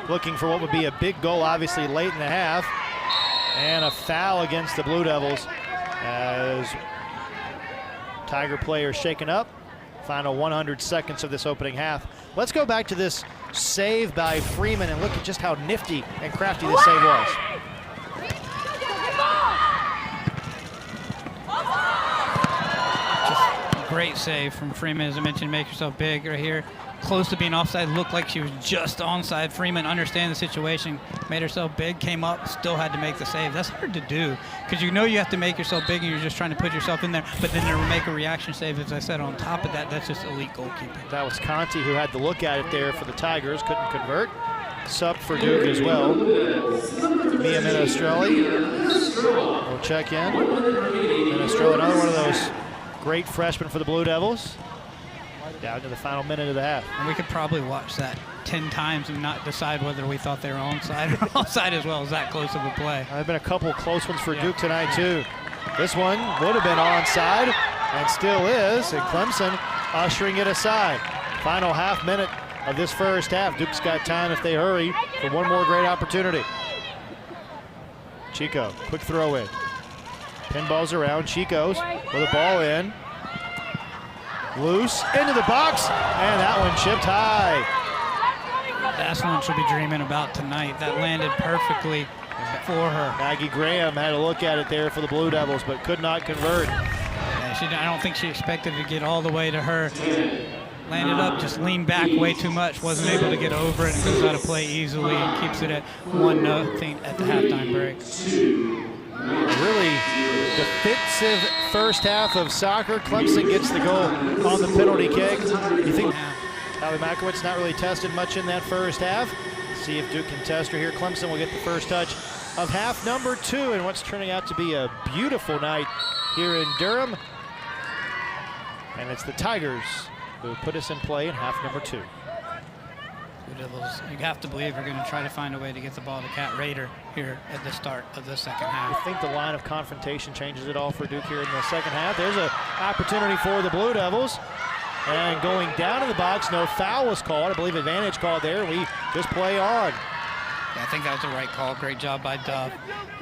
Looking for what would be a big goal, obviously, late in the half. And a foul against the Blue Devils as Tiger players shaken up. Final 100 seconds of this opening half. Let's go back to this save by Freeman and look at just how nifty and crafty this save was. Just great save from Freeman, as I mentioned, make yourself big right here. Close to being offside, looked like she was just onside. Freeman understand the situation, made herself big, came up, still had to make the save. That's hard to do because you have to make yourself big and you're just trying to put yourself in there, but then to make a reaction save, as I said, on top of that, that's just elite goalkeeping. That was Conti who had to look at it there for the Tigers, couldn't convert. Sub for Duke as well. Mia Minestrelli will check in. Minestrelli, another one of those great freshmen for the Blue Devils. Down to the final minute of the half. And we could probably watch that 10 times and not decide whether we thought they were onside or offside as well. As that close of a play. There have been a couple close ones for Duke tonight too. This one would have been onside and still is, and Clemson ushering it aside. Final half minute of this first half. Duke's got time if they hurry for one more great opportunity. Chico, quick throw in. Pinballs around, Chico's with a ball in. Loose into the box, and that one chipped high. That's one she'll be dreaming about tonight. That landed perfectly for her. Maggie Graham had a look at it there for the Blue Devils, but could not convert. Yeah, I don't think she expected to get all the way to her. Landed up, just leaned back way too much, wasn't able to get over it, and goes out of play easily and keeps it at 1-0 at the halftime break. Really defensive first half of soccer. Clemson gets the goal on the penalty kick. You think Allie Makowitz not really tested much in that first half? See if Duke can test her here. Clemson will get the first touch of half number 2 in what's turning out to be a beautiful night here in Durham. And it's the Tigers who put us in play in half number 2. Devils, you have to believe, are going to try to find a way to get the ball to Cat Raider here at the start of the second half. I think the line of confrontation changes it all for Duke here in the second half. There's an opportunity for the Blue Devils. And going down to the box, no foul was called. I believe advantage called there. We just play on. Yeah, I think that was the right call. Great job by Dove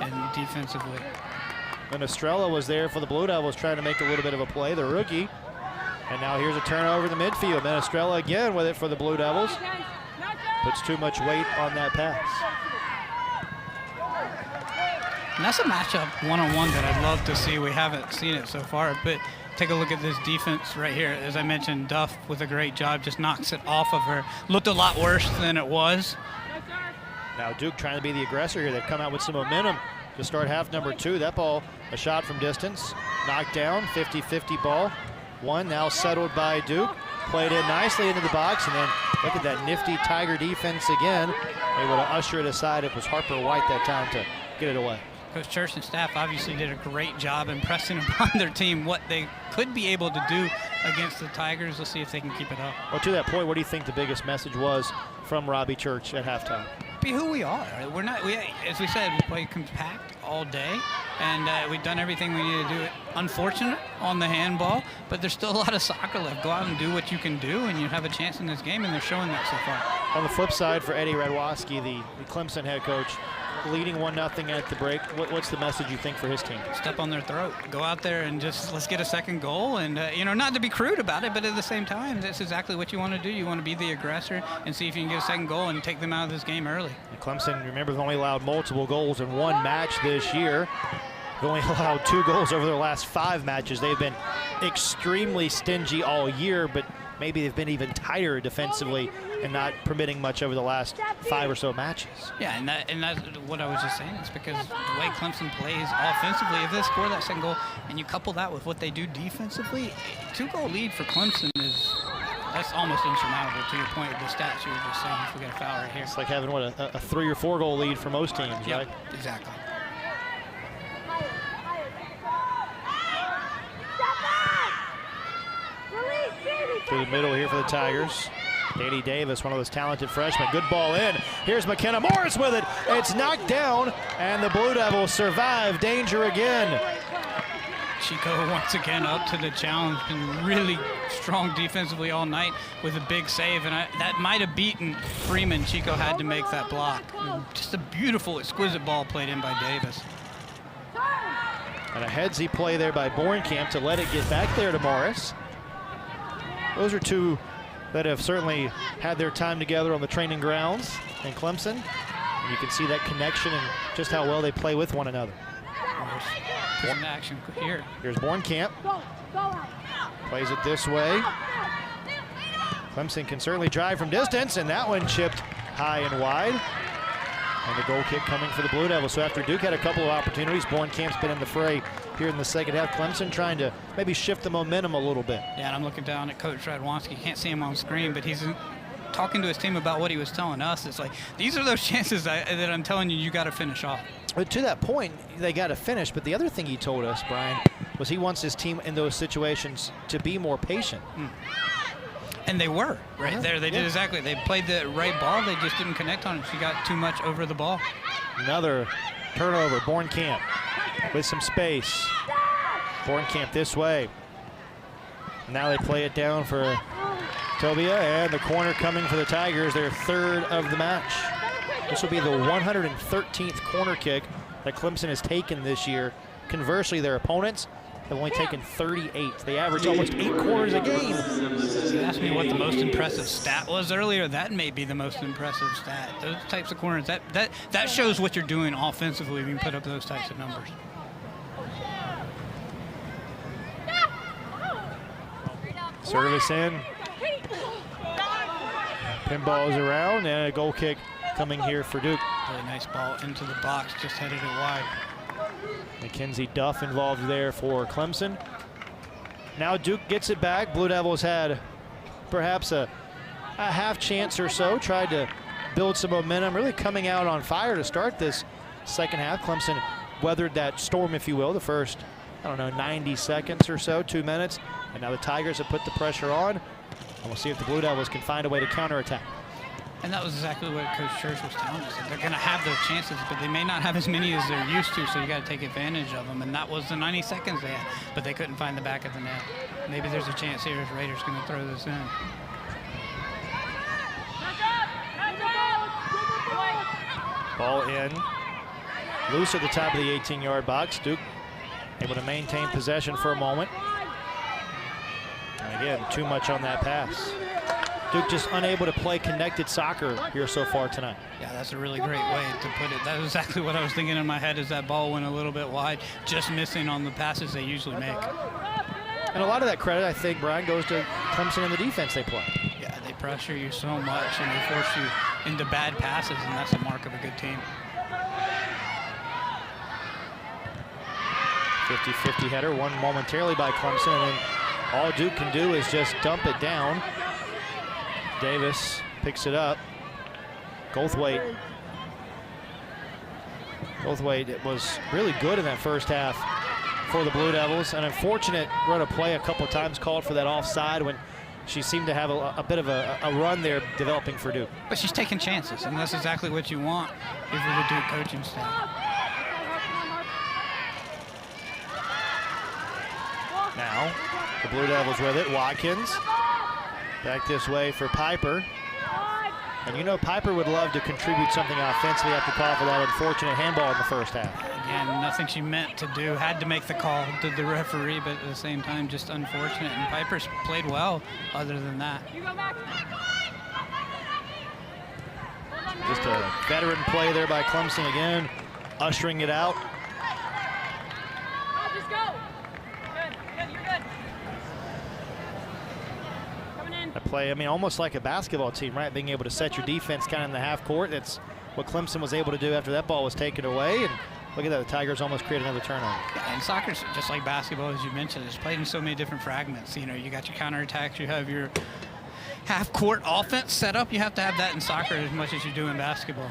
and defensively. Minestrella was there for the Blue Devils trying to make a little bit of a play, the rookie. And now here's a turnover in the midfield. Minestrella again with it for the Blue Devils. Puts too much weight on that pass. And that's a matchup one-on-one that I'd love to see. We haven't seen it so far, but take a look at this defense right here. As I mentioned, Duff with a great job, just knocks it off of her. Looked a lot worse than it was. Now Duke trying to be the aggressor here. They've come out with some momentum to start half number 2. That ball, a shot from distance, knocked down, 50-50 ball. One now settled by Duke. Played in nicely into the box, and then look at that nifty Tiger defense again. Able to usher it aside. It was Harper White that time to get it away. Coach Church and staff obviously did a great job impressing upon their team what they could be able to do against the Tigers. Let's see if they can keep it up. Well, to that point, what do you think the biggest message was from Robbie Church at halftime? Be who we are. We're not. As we said, we play compact all day, and we've done everything we need to do. Unfortunate on the handball, but there's still a lot of soccer left. Go out and do what you can do, and you have a chance in this game, and they're showing that so far. On the flip side, for Eddie Radwoski, the Clemson head coach, leading 1-0 at the break. What's the message you think for his team? Step on their throat. Go out there and just let's get a second goal. And, not to be crude about it, but at the same time, that's exactly what you want to do. You want to be the aggressor and see if you can get a second goal and take them out of this game early. And Clemson, remember, they've only allowed multiple goals in one match this year. They've only allowed 2 goals over their last 5 matches. They've been extremely stingy all year, but maybe they've been even tighter defensively and not permitting much over the last 5 or so matches. Yeah, and that's what I was just saying. It's because the way Clemson plays offensively, if they score that second goal and you couple that with what they do defensively, 2-goal lead for Clemson that's almost insurmountable, to your point with the stats you were just saying if we get a foul right here. It's like having, a 3 or 4 goal lead for most teams, yep, right? Exactly. Through the middle here for the Tigers. Katie Davis, one of those talented freshmen. Good ball in. Here's McKenna Morris with it. It's knocked down, and the Blue Devils survive danger again. Chico once again up to the challenge. Been really strong defensively all night with a big save, and that might have beaten Freeman. Chico had to make that block. Just a beautiful, exquisite ball played in by Davis. And a headsy play there by Bornkamp to let it get back there to Morris. Those are two that have certainly had their time together on the training grounds in Clemson. And you can see that connection and just how well they play with one another. There's an action here. Here's Bornkamp. Plays it this way. Clemson can certainly drive from distance, and that one chipped high and wide. And the goal kick coming for the Blue Devils. So after Duke had a couple of opportunities, Bornkamp's been in the fray here in the second half. Clemson trying to maybe shift the momentum a little bit. Yeah, and I'm looking down at Coach Radwanski. You can't see him on screen, but he's talking to his team about what he was telling us. It's like, these are those chances that I'm telling you got to finish off. But to that point, they got to finish. But the other thing he told us, Brian, was he wants his team in those situations to be more patient. And they were right there. They did exactly. They played the right ball. They just didn't connect on it. She got too much over the ball. Another turnover. Bornkamp with some space. Bornkamp this way. Now they play it down for Tobia, and the corner coming for the Tigers, their 3rd of the match. This will be the 113th corner kick that Clemson has taken this year. Conversely, their opponents have only taken 38. They average almost 8 corners a game. You asked me what the most impressive stat was earlier. That may be the most impressive stat. Those types of corners, that shows what you're doing offensively when you put up those types of numbers. Service in. Pinballs around, and a goal kick coming here for Duke. Really nice ball into the box, just headed it wide. Mackenzie Duff involved there for Clemson. Now Duke gets it back. Blue Devils had perhaps a half chance or so, tried to build some momentum, really coming out on fire to start this second half. Clemson weathered that storm, if you will, the first, 90 seconds or so, 2 minutes. And now the Tigers have put the pressure on. And we'll see if the Blue Devils can find a way to counterattack. And that was exactly what Coach Church was telling us. They're going to have those chances, but they may not have as many as they're used to, so you got to take advantage of them. And that was the 90 seconds they had, but they couldn't find the back of the net. Maybe there's a chance here if Raiders going to throw this in. Ball in. Loose at the top of the 18-yard box. Duke able to maintain possession for a moment. And again, too much on that pass. Duke just unable to play connected soccer here so far tonight. Yeah, that's a really great way to put it. That's exactly what I was thinking in my head as that ball went a little bit wide, just missing on the passes they usually make. And a lot of that credit, I think, Brian, goes to Clemson and the defense they play. Yeah, they pressure you so much and they force you into bad passes, and that's a mark of a good team. 50-50 header, won momentarily by Clemson, and then all Duke can do is just dump it down. Davis picks it up. Goldthwait was really good in that first half for the Blue Devils. An unfortunate run of play a couple of times called for that offside when she seemed to have a bit of a run there developing for Duke. But she's taking chances, and that's exactly what you want if you're the Duke coaching staff. Now, the Blue Devils with it. Watkins back this way for Piper. And you know Piper would love to contribute something offensively after call for that unfortunate handball in the first half. Again, nothing she meant to do. Had to make the call to the referee, but at the same time, just unfortunate. And Piper's played well other than that. Just a veteran play there by Clemson again, ushering it out. Just go. Good, you're good. Coming in. That play, I mean, almost like a basketball team, right? Being able to set your defense kind of in the half court. That's what Clemson was able to do after that ball was taken away. And look at that, the Tigers almost created another turnover. Yeah, and soccer's just like basketball, as you mentioned. It's played in so many different fragments. You know, you got your counterattacks, you have your half-court offense set up. You have to have that in soccer as much as you do in basketball.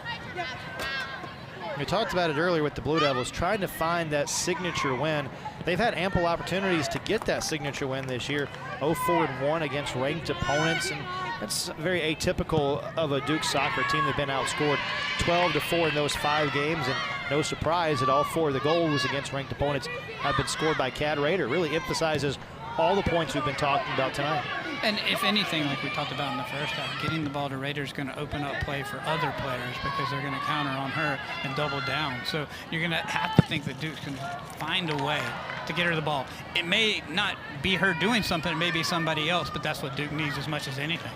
We talked about it earlier with the Blue Devils, trying to find that signature win. They've had ample opportunities to get that signature win this year. 0-4-1 against ranked opponents, and that's very atypical of a Duke soccer team. They've been outscored 12-4 in those 5 games, and no surprise that all 4 of the goals against ranked opponents have been scored by Cad Rader. Really emphasizes all the points we've been talking about tonight. And if anything, like we talked about in the first half, getting the ball to Rader is going to open up play for other players because they're going to counter on her and double down. So you're going to have to think that Duke's going to find a way to get her the ball. It may not be her doing something, it may be somebody else, but that's what Duke needs as much as anything.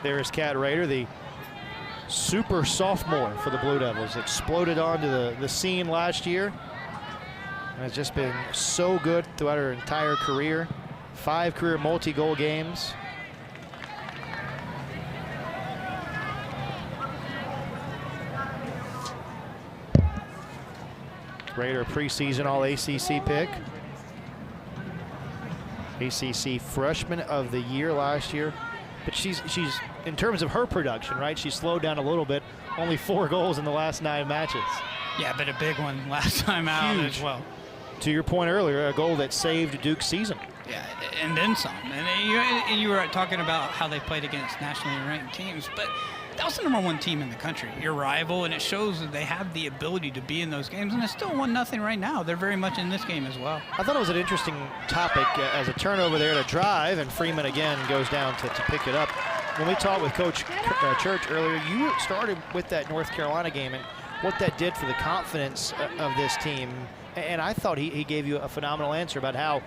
There is Cad Rader, the super sophomore for the Blue Devils. Exploded onto the scene last year. And has just been so good throughout her entire career. 5 career multi-goal games. Rader, preseason All-ACC pick. ACC Freshman of the Year last year. But she's in terms of her production, right? She slowed down a little bit. Only 4 goals in the last 9 matches. Yeah, but a big one last time out Huge. as well. To your point earlier, a goal that saved Duke's season. Yeah, and then some. And you were talking about how they played against nationally ranked teams, but that was the #1 team in the country, your rival, and it shows that they have the ability to be in those games, and it's still 1-0 right now. They're very much in this game as well. I thought it was an interesting topic as a turnover there to drive, and Freeman again goes down to pick it up. When we talked with Coach Church earlier, you started with that North Carolina game and what that did for the confidence of this team. And I thought he gave you a phenomenal answer about how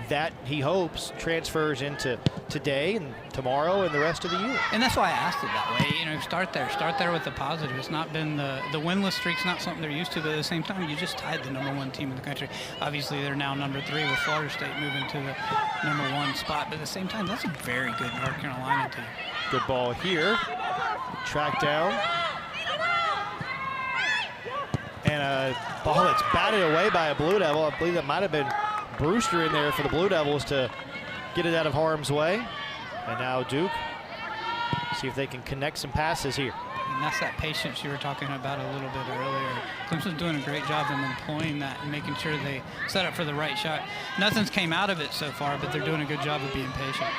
that, he hopes, transfers into today and tomorrow and the rest of the year. And that's why I asked it that way. You know, start there with the positive. It's not been the winless streak's not something they're used to, but at the same time, you just tied the #1 team in the country. Obviously, they're now #3 with Florida State moving to the #1 spot, but at the same time, that's a very good North Carolina team. Good ball here. Track down. And a ball that's batted away by a Blue Devil. I believe that might have been Brewster in there for the Blue Devils to get it out of harm's way. And now Duke, see if they can connect some passes here. And that's that patience you were talking about a little bit earlier. Clemson's doing a great job of employing that and making sure they set up for the right shot. Nothing's came out of it so far, but they're doing a good job of being patient.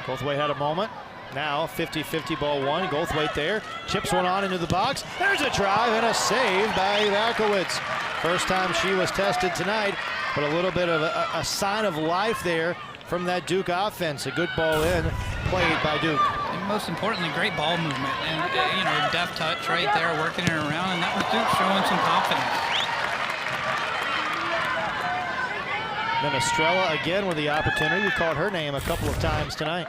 Goldthwait had a moment. Now 50-50 ball one. Goldthwait there. Chips one on into the box. There's a drive and a save by Vakowitz. First time she was tested tonight, but a little bit of a sign of life there from that Duke offense. A good ball in, played by Duke. And most importantly, great ball movement. And, you know, deft touch right there, working it around. And that was Duke showing some confidence. Then Estrella again with the opportunity. We called her name a couple of times tonight.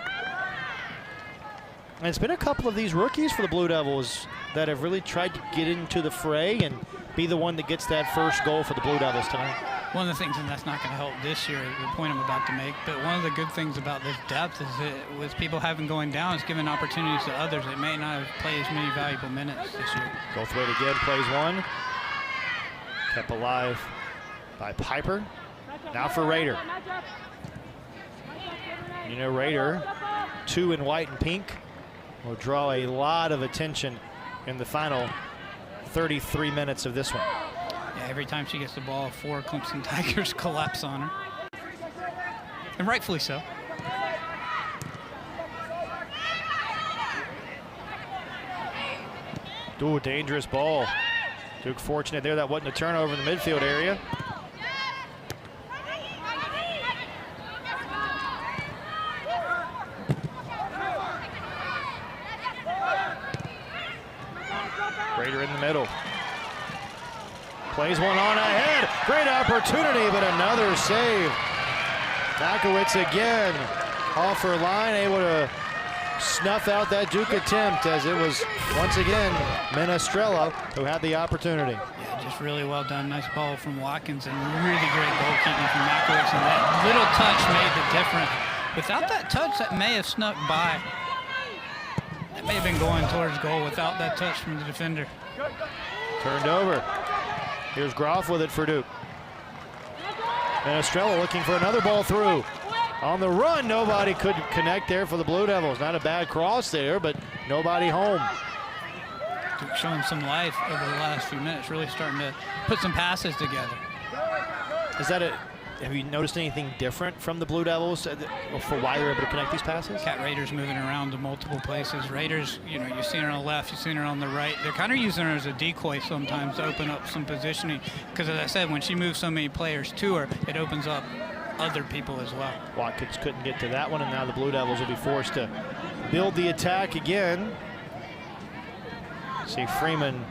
And it's been a couple of these rookies for the Blue Devils that have really tried to get into the fray and be the one that gets that first goal for the Blue Devils tonight. One of the things, and that's not going to help this year, the point I'm about to make, but one of the good things about this depth is that with people having going down, it's giving opportunities to others that may not have played as many valuable minutes this year. Goldthwait again plays one. Kept alive by Piper. Now for Rader. You know, Rader, 2 in white and pink, will draw a lot of attention in the final 33 minutes of this one. Yeah, every time she gets the ball, 4 Clemson Tigers collapse on her. And rightfully so. Ooh, dangerous ball. Duke fortunate there that wasn't a turnover in the midfield area. Rader in the middle. Plays one on ahead. Great opportunity, but another save. Makowitz again off her line, able to snuff out that Duke attempt, as it was once again Menestrella who had the opportunity. Yeah, just really well done. Nice ball from Watkins and really great goalkeeping from Makowitz. And that little touch made the difference. Without that touch, that may have snuck by. That may have been going towards goal without that touch from the defender. Turned over. Here's Groff with it for Duke. Menestrella looking for another ball through. On the run, nobody could connect there for the Blue Devils. Not a bad cross there, but nobody home. Duke showing some life over the last few minutes, really starting to put some passes together. Is that have you noticed anything different from the Blue Devils for why they're able to connect these passes? Cat Raiders moving around to multiple places. Raiders, you know, you've seen her on the left, you've seen her on the right. They're kind of using her as a decoy sometimes to open up some positioning. Because as I said, when she moves so many players to her, it opens up other people as well. Watkins couldn't get to that one, and now the Blue Devils will be forced to build the attack again. See Freeman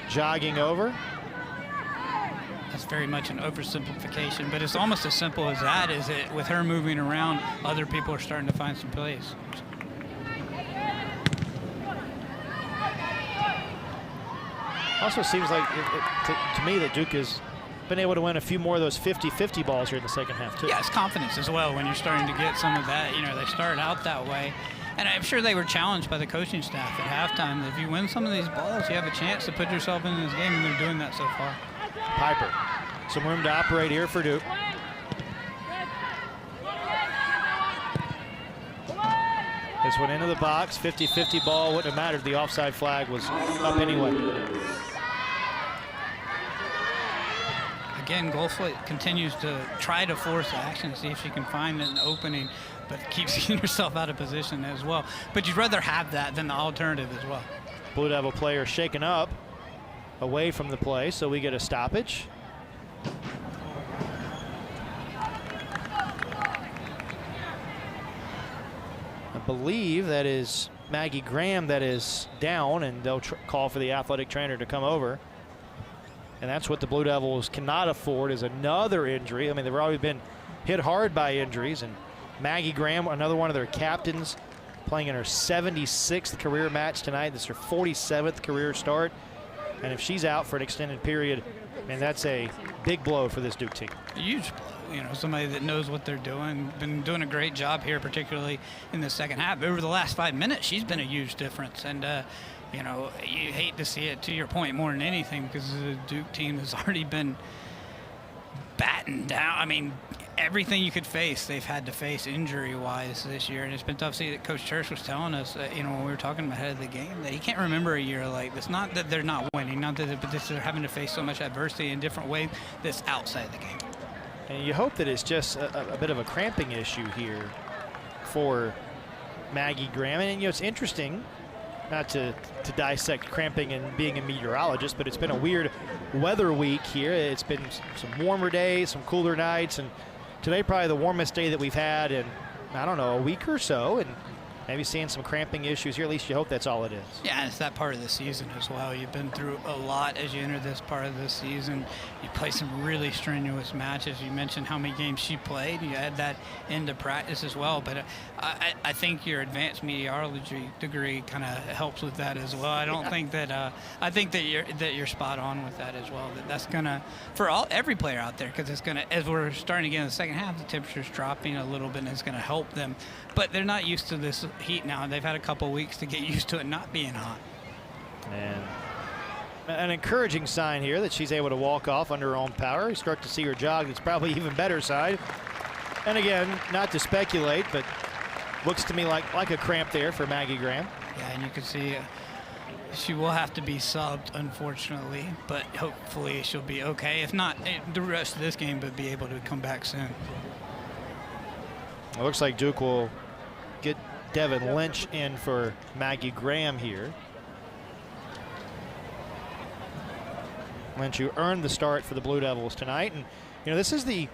jogging over. That's very much an oversimplification, but it's almost as simple as that, is it? With her moving around, other people are starting to find some plays. Also seems like, to me, that Duke has been able to win a few more of those 50-50 balls here in the second half, too. Yeah, it's confidence as well when you're starting to get some of that. You know, they started out that way. And I'm sure they were challenged by the coaching staff at halftime. If you win some of these balls, you have a chance to put yourself into this game, and they're doing that so far. Piper, some room to operate here for Duke. This one into the box, 50-50 ball, wouldn't have mattered. The offside flag was up anyway. Again, Goldthwait continues to try to force action, see if she can find an opening, but keeps getting herself out of position as well. But you'd rather have that than the alternative as well. Blue Devil player shaken up away from the play, so we get a stoppage. I believe that is Maggie Graham that is down, and they'll call for the athletic trainer to come over. And that's what the Blue Devils cannot afford, is another injury. I mean, they've already been hit hard by injuries, and Maggie Graham, another one of their captains, playing in her 76th career match tonight. This is her 47th career start. And if she's out for an extended period, man, that's a big blow for this Duke team. A huge blow, you know, somebody that knows what they're doing, been doing a great job here, particularly in the second half. Over the last 5 minutes, she's been a huge difference. And, you know, you hate to see it, to your point, more than anything, because the Duke team has already been battened down. I mean, everything you could face, they've had to face injury-wise this year, and it's been tough to see that Coach Church was telling us, you know, when we were talking ahead of the game, that he can't remember a year like this. Not that they're not winning, not that but they're having to face so much adversity in different ways that's outside the game. And you hope that it's just a bit of a cramping issue here for Maggie Graham. And, you know, it's interesting, not to dissect cramping and being a meteorologist, but it's been a weird weather week here. It's been some warmer days, some cooler nights, and today probably the warmest day that we've had in, I don't know, a week or so. And maybe seeing some cramping issues here. At least you hope that's all it is. Yeah, it's that part of the season as well. You've been through a lot as you enter this part of the season. You play some really strenuous matches. You mentioned how many games she played. You add that into practice as well. But I think your advanced meteorology degree kind of helps with that as well. I don't think that I think that you're spot on with that as well. That's gonna for every player out there, because it's gonna, as we're starting to get in the second half, the temperature's dropping a little bit and it's gonna help them. But they're not used to this heat now. They've had a couple weeks to get used to it not being hot. And an encouraging sign here that she's able to walk off under her own power. You start to see her jog. It's probably even better side. And again, not to speculate, but looks to me like a cramp there for Maggie Graham. Yeah, and you can see she will have to be subbed, unfortunately, but hopefully she'll be okay. If not, the rest of this game, but be able to come back soon. It looks like Duke will get Devin Lynch in for Maggie Graham here. Lynch, who earned the start for the Blue Devils tonight. And, you know, this is the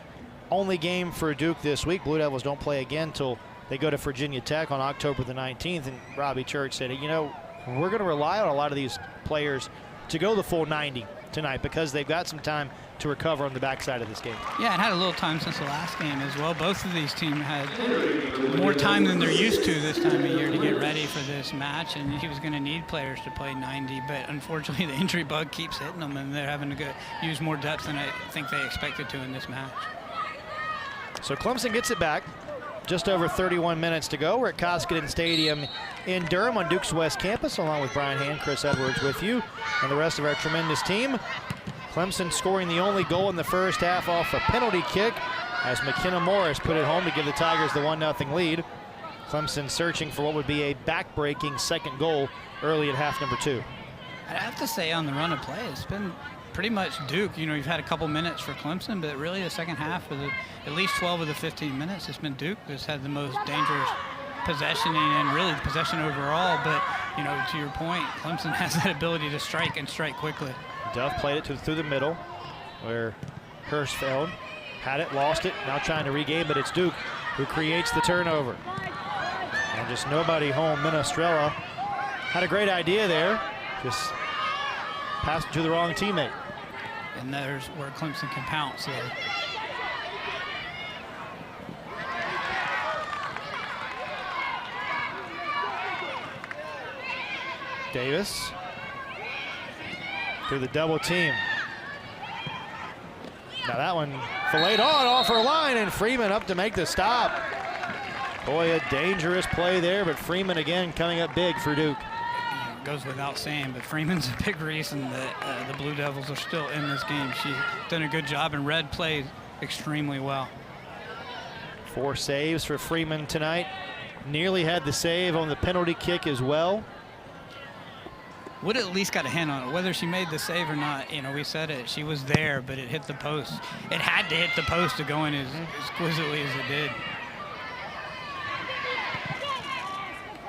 only game for Duke this week. Blue Devils don't play again until they go to Virginia Tech on October the 19th. And Robbie Church said, you know, we're going to rely on a lot of these players to go the full 90 tonight because they've got some time to recover on the backside of this game. Yeah, it had a little time since the last game as well. Both of these teams had more time than they're used to this time of year to get ready for this match, and he was going to need players to play 90, but unfortunately the injury bug keeps hitting them, and they're having to use more depth than I think they expected to in this match. So Clemson gets it back. Just over 31 minutes to go. We're at Koskinen Stadium in Durham on Duke's West Campus, along with Brian Hand, Chris Edwards with you, and the rest of our tremendous team. Clemson scoring the only goal in the first half off a penalty kick as McKenna Morris put it home to give the Tigers the 1-0 lead. Clemson searching for what would be a back-breaking second goal early at half number 2. I'd have to say on the run of play, it's been pretty much Duke. You know, you've had a couple minutes for Clemson, but really the second half, of at least 12 of the 15 minutes, it's been Duke that's had the most dangerous possession and really possession overall. But, you know, to your point, Clemson has that ability to strike and strike quickly. Duff played it through the middle where Hirschfeld had it, lost it, now trying to regain, but it's Duke who creates the turnover. And just nobody home. Minestrella had a great idea there, just passed it to the wrong teammate. And there's where Clemson can pounce. Davis through the double team. Now that one filleted on off her line, and Freeman up to make the stop. Boy, a dangerous play there, but Freeman again coming up big for Duke. It goes without saying, but Freeman's a big reason that the Blue Devils are still in this game. She's done a good job, and Red played extremely well. 4 saves for Freeman tonight. Nearly had the save on the penalty kick as well. Would at least got a hand on it, whether she made the save or not. You know, we said it. She was there, but it hit the post. It had to hit the post to go in as exquisitely as it did.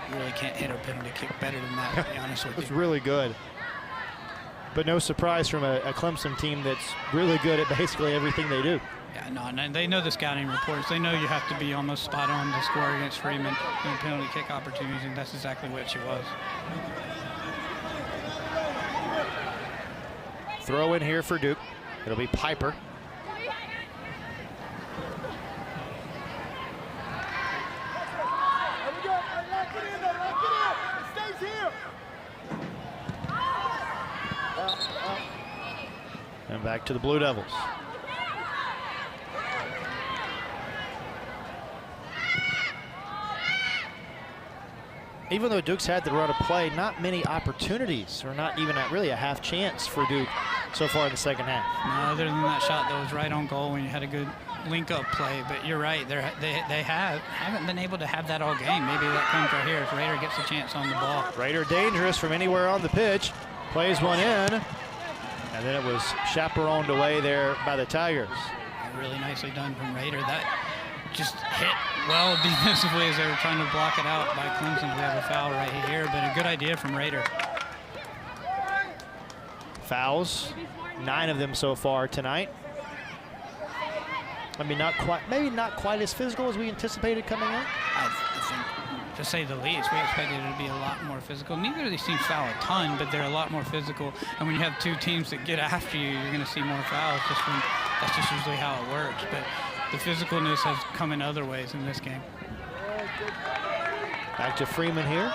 You really can't hit a penalty kick better than that, to be honest with you. It's really good. But no surprise from a Clemson team that's really good at basically everything they do. Yeah, no, they know the scouting reports. They know you have to be almost spot on to score against Freeman in penalty kick opportunities, and that's exactly what she was. Throw in here for Duke. It'll be Piper. And back to the Blue Devils. Even though Duke's had the run of play, not many opportunities, or not even really a half chance for Duke so far in the second half. No, other than that shot that was right on goal when you had a good link-up play. But you're right, they haven't been able to have that all game. Maybe that comes right here if Rader gets a chance on the ball. Rader dangerous from anywhere on the pitch. Plays one in, and then it was chaperoned away there by the Tigers. Really nicely done from Rader. That just hit well defensively as they were trying to block it out by Clemson. We have a foul right here, but a good idea from Rader. Fouls, 9 of them so far tonight. I mean, maybe not quite as physical as we anticipated coming in. I think to say the least. We expected it to be a lot more physical. Neither of these teams foul a ton, but they're a lot more physical. And when you have two teams that get after you, you're going to see more fouls. That's just usually how it works. But the physicalness has come in other ways in this game. Back to Freeman here.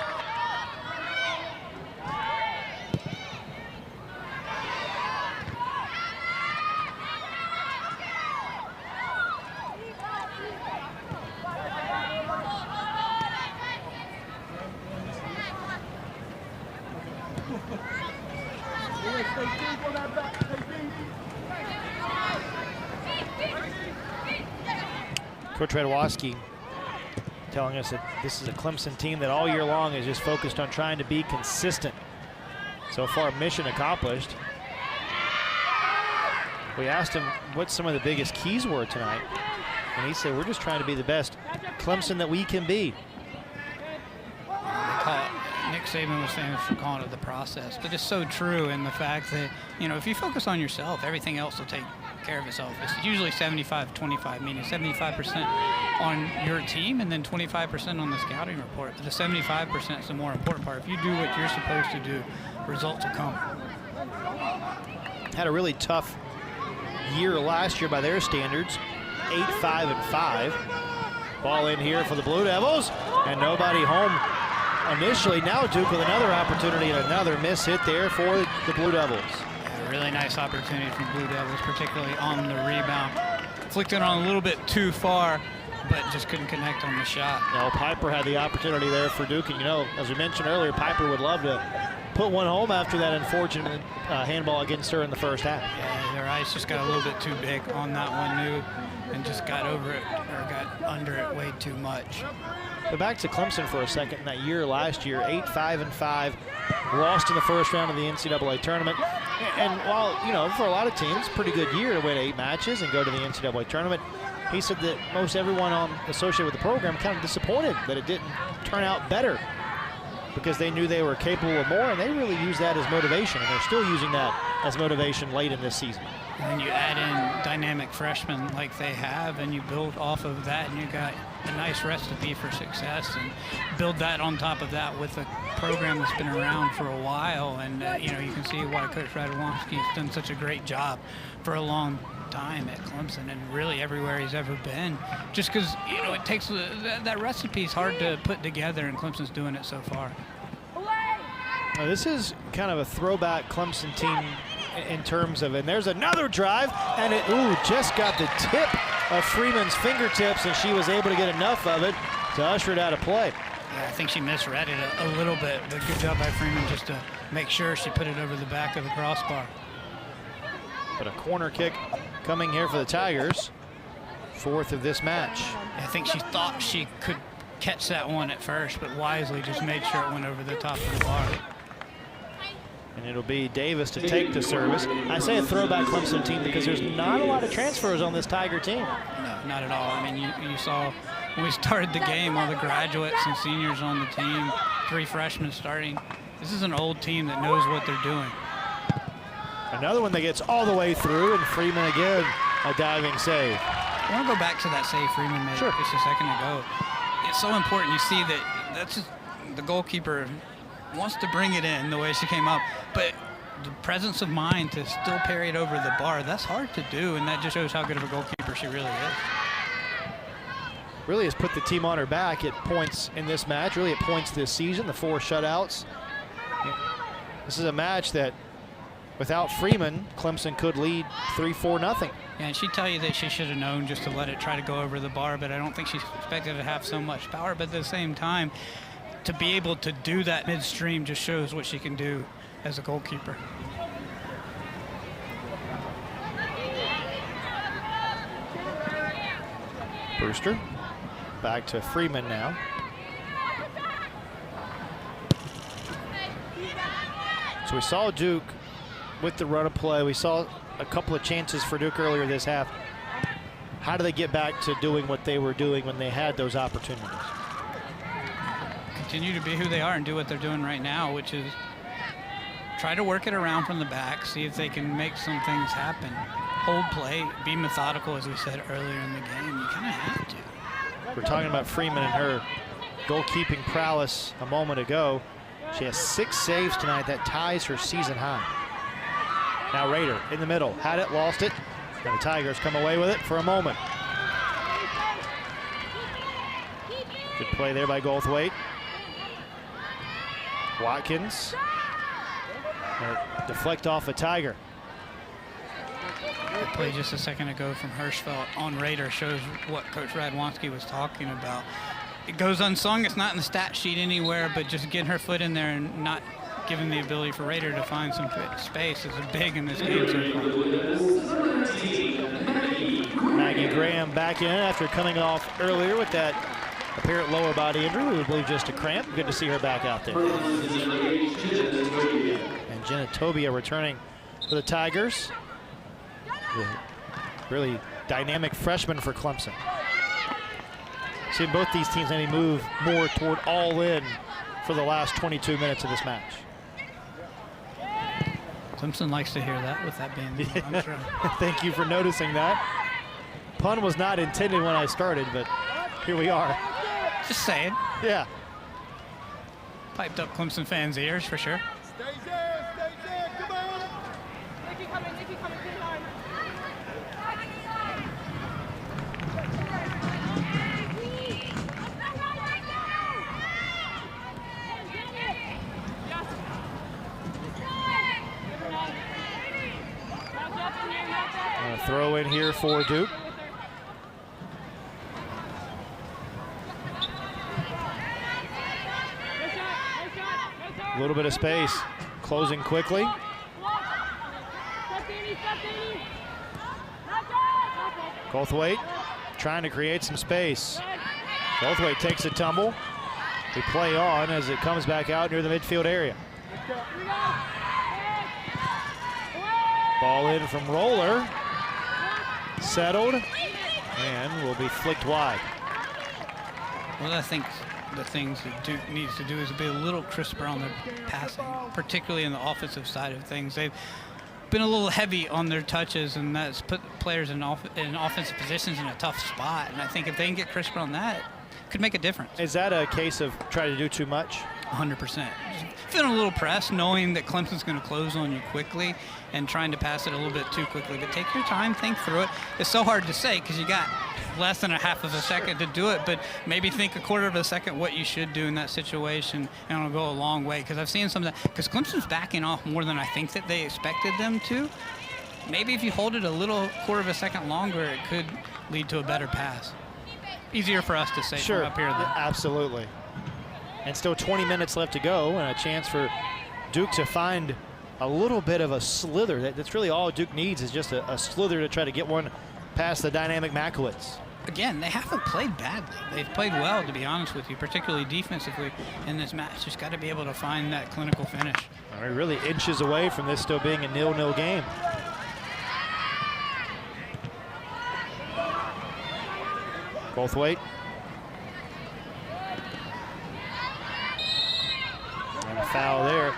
Coach Radwanski telling us that this is a Clemson team that all year long is just focused on trying to be consistent. So far, mission accomplished. We asked him what some of the biggest keys were tonight, and he said, we're just trying to be the best Clemson that we can be. Nick Saban was famous for calling it the process, but it's so true in the fact that, you know, if you focus on yourself, everything else will take care of itself. It's usually 75-25, meaning 75% on your team and then 25% on the scouting report. But the 75% is the more important part. If you do what you're supposed to do, results will come. Had a really tough year last year by their standards, 8-5-5. Ball in here for the Blue Devils, and nobody home initially. Now Duke with another opportunity and another miss hit there for the Blue Devils. A really nice opportunity from Blue Devils, particularly on the rebound. Flicked it on a little bit too far, but just couldn't connect on the shot. Now Piper had the opportunity there for Duke, and you know, as we mentioned earlier, Piper would love to put one home after that unfortunate handball against her in the first half. Yeah, their eyes just got a little bit too big on that one, new, and just got over it, or got under it way too much. But back to Clemson for a second. That year last year, 8-5-5, lost in the first round of the NCAA tournament. And while, you know, for a lot of teams, pretty good year to win 8 matches and go to the NCAA tournament, he said that most everyone associated with the program kind of disappointed that it didn't turn out better because they knew they were capable of more, and they really used that as motivation, and they're still using that as motivation late in this season. And then you add in dynamic freshmen like they have, and you build off of that, and you got a nice recipe for success, and build that on top of that with a program that's been around for a while. And you know, you can see why Coach Radwanski has done such a great job for a long time at Clemson, and really everywhere he's ever been, just because, you know, it takes that recipe is hard to put together, and Clemson's doing it so far. Now, this is kind of a throwback Clemson team in terms of, and there's another drive, and it just got the tip of Freeman's fingertips, and she was able to get enough of it to usher it out of play. Yeah, I think she misread it a little bit, but good job by Freeman just to make sure she put it over the back of the crossbar. But a corner kick coming here for the Tigers, 4th of this match. I think she thought she could catch that one at first, but wisely just made sure it went over the top of the bar. And it'll be Davis to take the service. I say a throwback Clemson team because there's not a lot of transfers on this Tiger team. No, not at all. I mean, you saw when we started the game, all the graduates and seniors on the team, 3 freshmen starting. This is an old team that knows what they're doing. Another one that gets all the way through, and Freeman again, a diving save. I want to go back to that save Freeman made just a second ago. It's so important. You see that's just, the goalkeeper wants to bring it in the way she came up, but the presence of mind to still parry it over the bar, that's hard to do, and that just shows how good of a goalkeeper she really is. Really has put the team on her back at points in this match, really at points this season, the 4 shutouts. This is a match that without Freeman, Clemson could lead 3-4-0. Yeah, and she'd tell you that she should have known just to let it try to go over the bar, but I don't think she expected to have so much power. But at the same time, to be able to do that midstream just shows what she can do as a goalkeeper. Brewster back to Freeman now. So we saw Duke with the run of play. We saw a couple of chances for Duke earlier this half. How do they get back to doing what they were doing when they had those opportunities? Continue to be who they are and do what they're doing right now, which is try to work it around from the back, see if they can make some things happen. Hold play, be methodical, as we said earlier in the game. You kind of have to. We're talking about Freeman and her goalkeeping prowess a moment ago. She has 6 saves tonight. That ties her season high. Now Rader in the middle. Had it, lost it. And the Tigers come away with it for a moment. Good play there by Goldthwaite. Watkins. Deflect off a Tiger. The play just a second ago from Hirschfeld on Rader shows what Coach Radwanski was talking about. It goes unsung. It's not in the stat sheet anywhere, but just getting her foot in there and not giving the ability for Rader to find some space is big in this game so far. Maggie Graham back in after coming off earlier with that apparent lower body injury. We would believe just a cramp. Good to see her back out there. And Jenna Tobia returning for the Tigers. Really dynamic freshman for Clemson. Seeing both these teams maybe move more toward all in for the last 22 minutes of this match. Clemson likes to hear that with that being I'm sure. Thank you for noticing that. Pun was not intended when I started, but here we are. Just saying. Yeah. Piped up Clemson fans' ears for sure. Stay there, come on. Nikki coming, keep on. Throw in here for Duke. A little bit of space, closing quickly. Goldthwaite trying to create some space. Goldthwaite takes a tumble. We play on as it comes back out near the midfield area. Ball in from Roller. Settled and will be flicked wide. Well, I think the things that Duke needs to do is be a little crisper on their passing, particularly in the offensive side of things. They've been a little heavy on their touches, and that's put players in offensive positions in a tough spot. And I think if they can get crisper on that, it could make a difference. Is that a case of trying to do too much? 100%. Feeling a little pressed, knowing that Clemson's going to close on you quickly and trying to pass it a little bit too quickly. But take your time, think through it. It's so hard to say because you got less than a half of a second to do it, but maybe think a quarter of a second what you should do in that situation, and it'll go a long way. Because I've seen some of that, because Clemson's backing off more than I think that they expected them to. Maybe if you hold it a little quarter of a second longer, it could lead to a better pass. Easier for us to say sure, from up here. Though. Absolutely. And still 20 minutes left to go, and a chance for Duke to find a little bit of a slither. That's really all Duke needs, is just a slither to try to get one past the dynamic Makowitz. Again, they haven't played badly. They've played well, to be honest with you, particularly defensively in this match. Just got to be able to find that clinical finish. All right, really inches away from this still being a 0-0 game. Goldthwaite. And a foul there.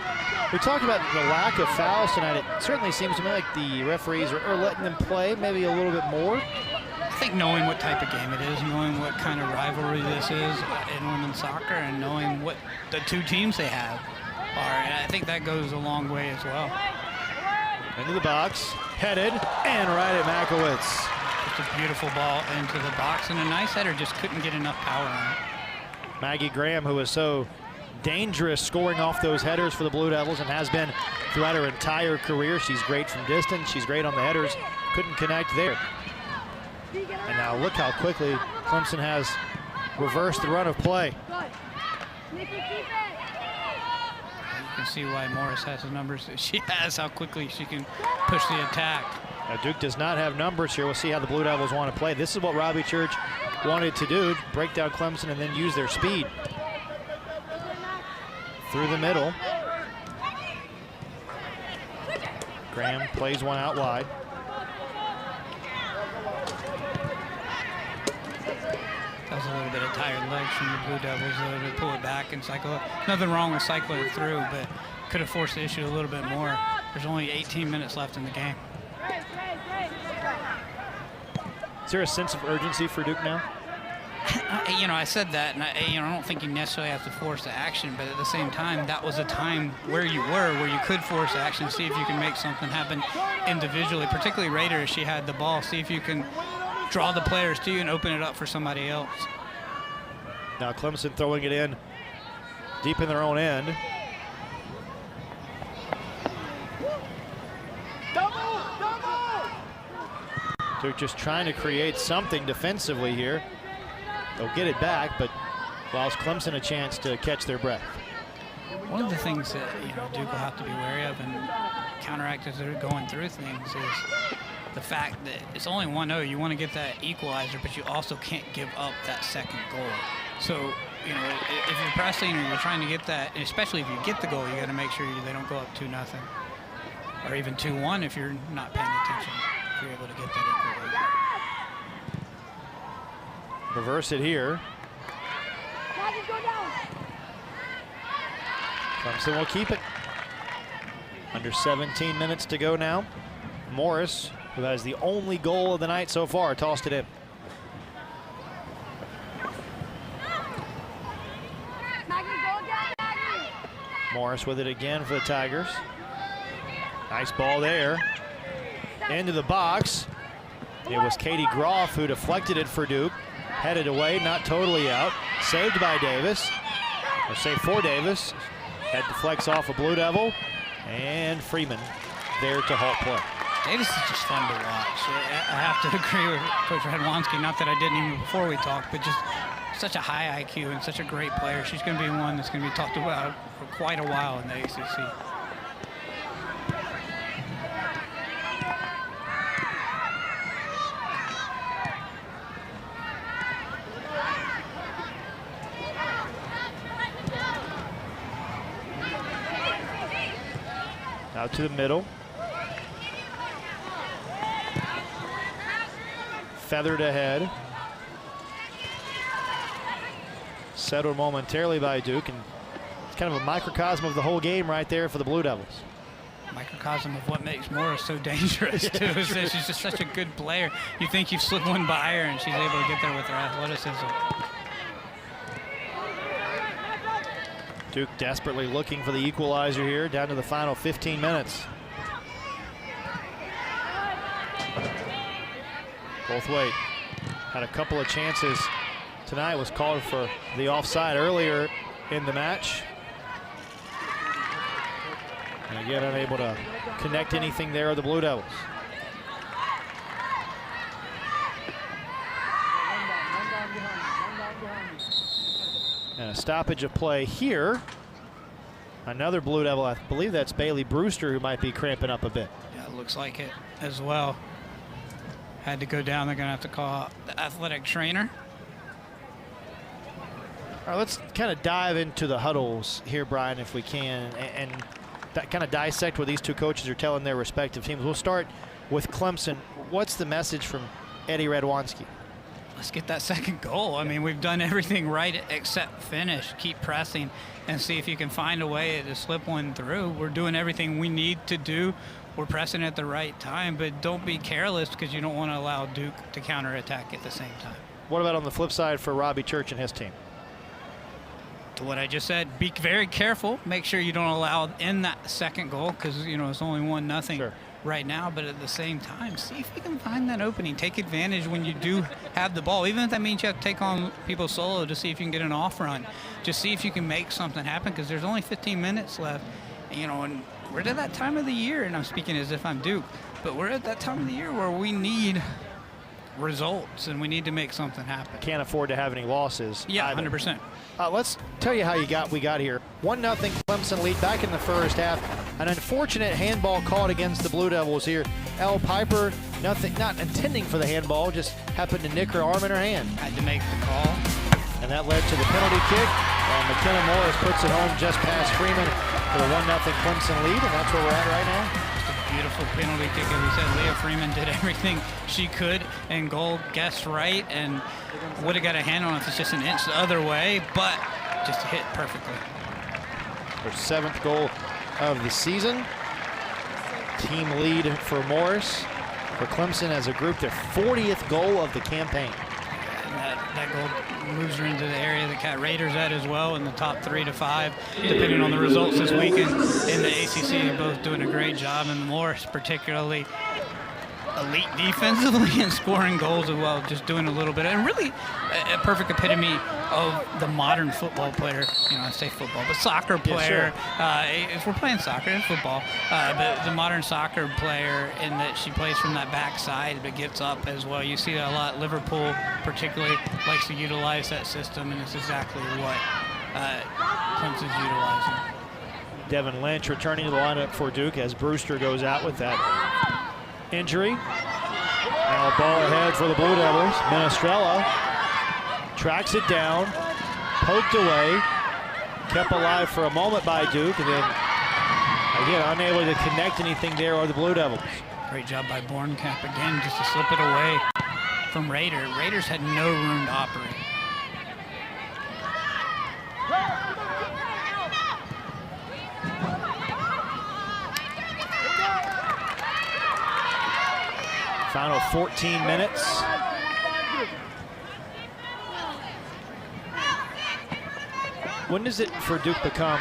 We talked about the lack of fouls tonight. It certainly seems to me like the referees are letting them play maybe a little bit more. I think knowing what type of game it is, knowing what kind of rivalry this is in women's soccer, and knowing what the two teams they have are, and I think that goes a long way as well. Into the box, headed, and right at Makowitz. Just a beautiful ball into the box, and a nice header, just couldn't get enough power on it. Maggie Graham, who is so dangerous scoring off those headers for the Blue Devils and has been throughout her entire career. She's great from distance. She's great on the headers. Couldn't connect there. And now look how quickly Clemson has reversed the run of play. You can see why Morris has the numbers that she has, how quickly she can push the attack. Now Duke does not have numbers here. We'll see how the Blue Devils want to play. This is what Robbie Church wanted to do, break down Clemson and then use their speed. Through the middle. Graham plays one out wide. That was a little bit of tired legs from the Blue Devils to pull it back and cycle it. Nothing wrong with cycling it through, but could have forced the issue a little bit more. There's only 18 minutes left in the game. Is there a sense of urgency for Duke now? You know, I said that, and I don't think you necessarily have to force the action, but at the same time, that was a time where you could force action, see if you can make something happen individually, particularly Raider as she had the ball, see if you can draw the players to you and open it up for somebody else. Now Clemson throwing it in deep in their own end. They're just trying to create something defensively here. They'll get it back, but allows Clemson a chance to catch their breath. One of the things that Duke will have to be wary of and counteract as they're going through things is the fact that it's only 1-0. You want to get that equalizer, but you also can't give up that second goal. So, if you're pressing or you're trying to get that, especially if you get the goal, you got to make sure they don't go up 2-0 or even 2-1 if you're not paying attention. If you're able to get that equalizer. Reverse it here. Clemson will keep it. Under 17 minutes to go now. Morris, who has the only goal of the night so far, tossed it in. Morris with it again for the Tigers. Nice ball there. Into the box. It was Katie Groff who deflected it for Duke. Headed away, not totally out. Saved by Davis. Or saved for Davis. Head deflects off a Blue Devil. And Freeman there to halt play. Davis is just fun to watch. I have to agree with Coach Radwanski. Not that I didn't even before we talked, but just such a high IQ and such a great player. She's going to be one that's going to be talked about for quite a while in the ACC. Out to the middle. Feathered ahead. Settled momentarily by Duke, and it's kind of a microcosm of the whole game right there for the Blue Devils. Microcosm of what makes Morris so dangerous too. Is that she's just such a good player. You think you've slipped one by her, and she's able to get there with her athleticism. Duke desperately looking for the equalizer here, down to the final 15 minutes. Bothwaite had a couple of chances tonight, was called for the offside earlier in the match. And again, unable to connect anything there with the Blue Devils. And a stoppage of play here. Another Blue Devil, I believe that's Bailey Brewster, who might be cramping up a bit. Yeah, it looks like it as well. Had to go down. They're going to have to call the athletic trainer. All right, let's kind of dive into the huddles here, Brian, if we can, and kind of dissect what these two coaches are telling their respective teams. We'll start with Clemson. What's the message from Eddie Radwanski? Let's get that second goal. I mean, we've done everything right except finish. Keep pressing and see if you can find a way to slip one through. We're doing everything we need to do. We're pressing at the right time, but don't be careless because you don't want to allow Duke to counterattack at the same time. What about on the flip side for Robbie Church and his team? To what I just said, be very careful. Make sure you don't allow in that second goal because, it's only 1-0 Sure. right now. But at the same time, see if you can find that opening. Take advantage when you do have the ball, even if that means you have to take on people solo to see if you can get an off run. Just see if you can make something happen because there's only 15 minutes left. And we're at that time of the year, and I'm speaking as if I'm Duke, but we're at that time of the year where we need results and we need to make something happen. Can't afford to have any losses. Yeah, either. 100%. Let's tell you how we got here. 1-0 Clemson lead back in the first half. An unfortunate handball called against the Blue Devils here. Elle Piper, not intending for the handball, just happened to nick her arm in her hand. Had to make the call. And that led to the penalty kick. And McKenna Morris puts it home just past Freeman for the 1-0 Clemson lead, and that's where we're at right now. Just a beautiful penalty kick. As we said, Leah Freeman did everything she could, and goal guessed right, and would have got a hand on it if it's just an inch the other way, but just hit perfectly. Her 7th goal of the season. Team lead for Morris. For Clemson as a group, their 40th goal of the campaign. That goal moves her into the area that Cat Raiders at as well in the top 3 to 5, depending on the results this weekend. In the ACC, they're both doing a great job, and Morris particularly elite defensively and scoring goals as well, just doing a little bit. And really a perfect epitome of the modern football player. You know, I say football, but soccer player. Yeah, sure. If we're playing soccer, it's football. But the modern soccer player in that she plays from that backside but gets up as well. You see that a lot. Liverpool particularly likes to utilize that system, and it's exactly what Clemson's utilizing. Devin Lynch returning to the lineup for Duke as Brewster goes out with that injury. Now a ball ahead for the Blue Devils. Menestrella tracks it down, poked away, kept alive for a moment by Duke, and then again unable to connect anything there are the Blue Devils. Great job by Borncamp again, just to slip it away from Raiders. Raiders had no room to operate. Final 14 minutes. When does it for Duke become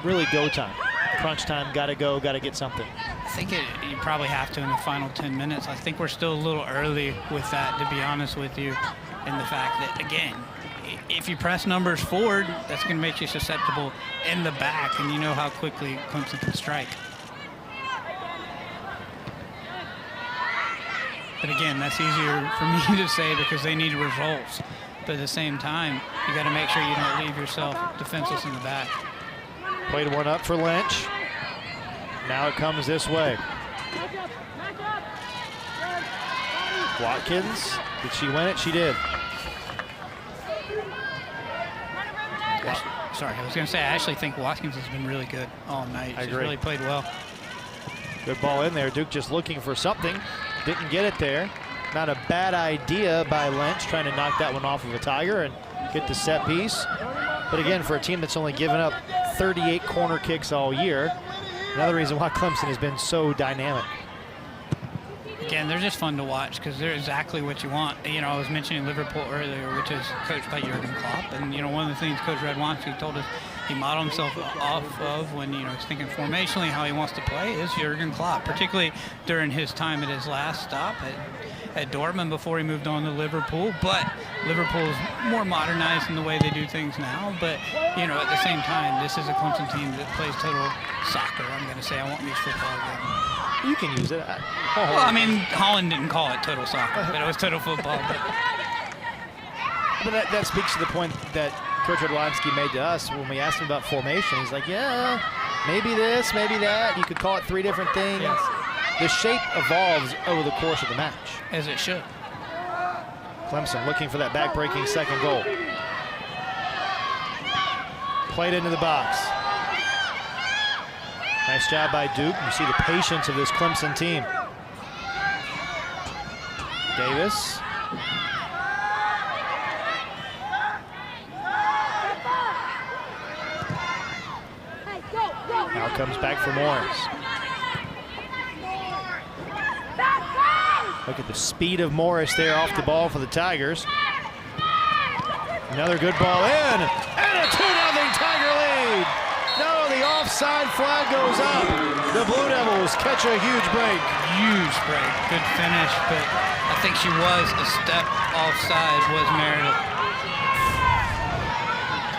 really go time? Crunch time, gotta go, gotta get something. I think you probably have to in the final 10 minutes. I think we're still a little early with that, to be honest with you, in the fact that, again, if you press numbers forward, that's going to make you susceptible in the back, and you know how quickly Clemson can strike. But again, that's easier for me to say because they need results. But at the same time, you got to make sure you don't leave yourself defenseless in the back. Played one up for Lynch. Now it comes this way. Watkins, did she win it? She did. Sorry, I was going to say, I actually think Watkins has been really good all night. She's agree. really played well. Good ball in there. Duke just looking for something. Didn't get it there. Not a bad idea by Lynch, trying to knock that one off of a Tiger and get the set piece. But again, for a team that's only given up 38 corner kicks all year, another reason why Clemson has been so dynamic. Again, they're just fun to watch because they're exactly what you want. You know, I was mentioning Liverpool earlier, which is coached by Jurgen Klopp. And, you know, one of the things Coach Radwanski told us he modeled himself off of when, you know, he's thinking formationally how he wants to play is Jurgen Klopp, particularly during his time at his last stop at Dortmund before he moved on to Liverpool. But Liverpool's more modernized in the way they do things now. But, you know, at the same time, this is a Clemson team that plays total soccer. I'm going to say I won't use football again. You can use it. Well, I mean, Holland didn't call it total soccer, but it was total football. But that speaks to the point that Coach Radwanski made to us when we asked him about formation. He's like, yeah, maybe this, maybe that. You could call it 3 different things. Yes. The shape evolves over the course of the match. As it should. Clemson looking for that back-breaking second goal. Played into the box. Nice job by Duke. You see the patience of this Clemson team. Davis. Now comes back for Morris. Look at the speed of Morris there off the ball for the Tigers. Another good ball in, and a 2-0 Tiger lead. No, the offside flag goes up. The Blue Devils catch a huge break. Huge break. Good finish, but I think she was a step offside, was Meredith.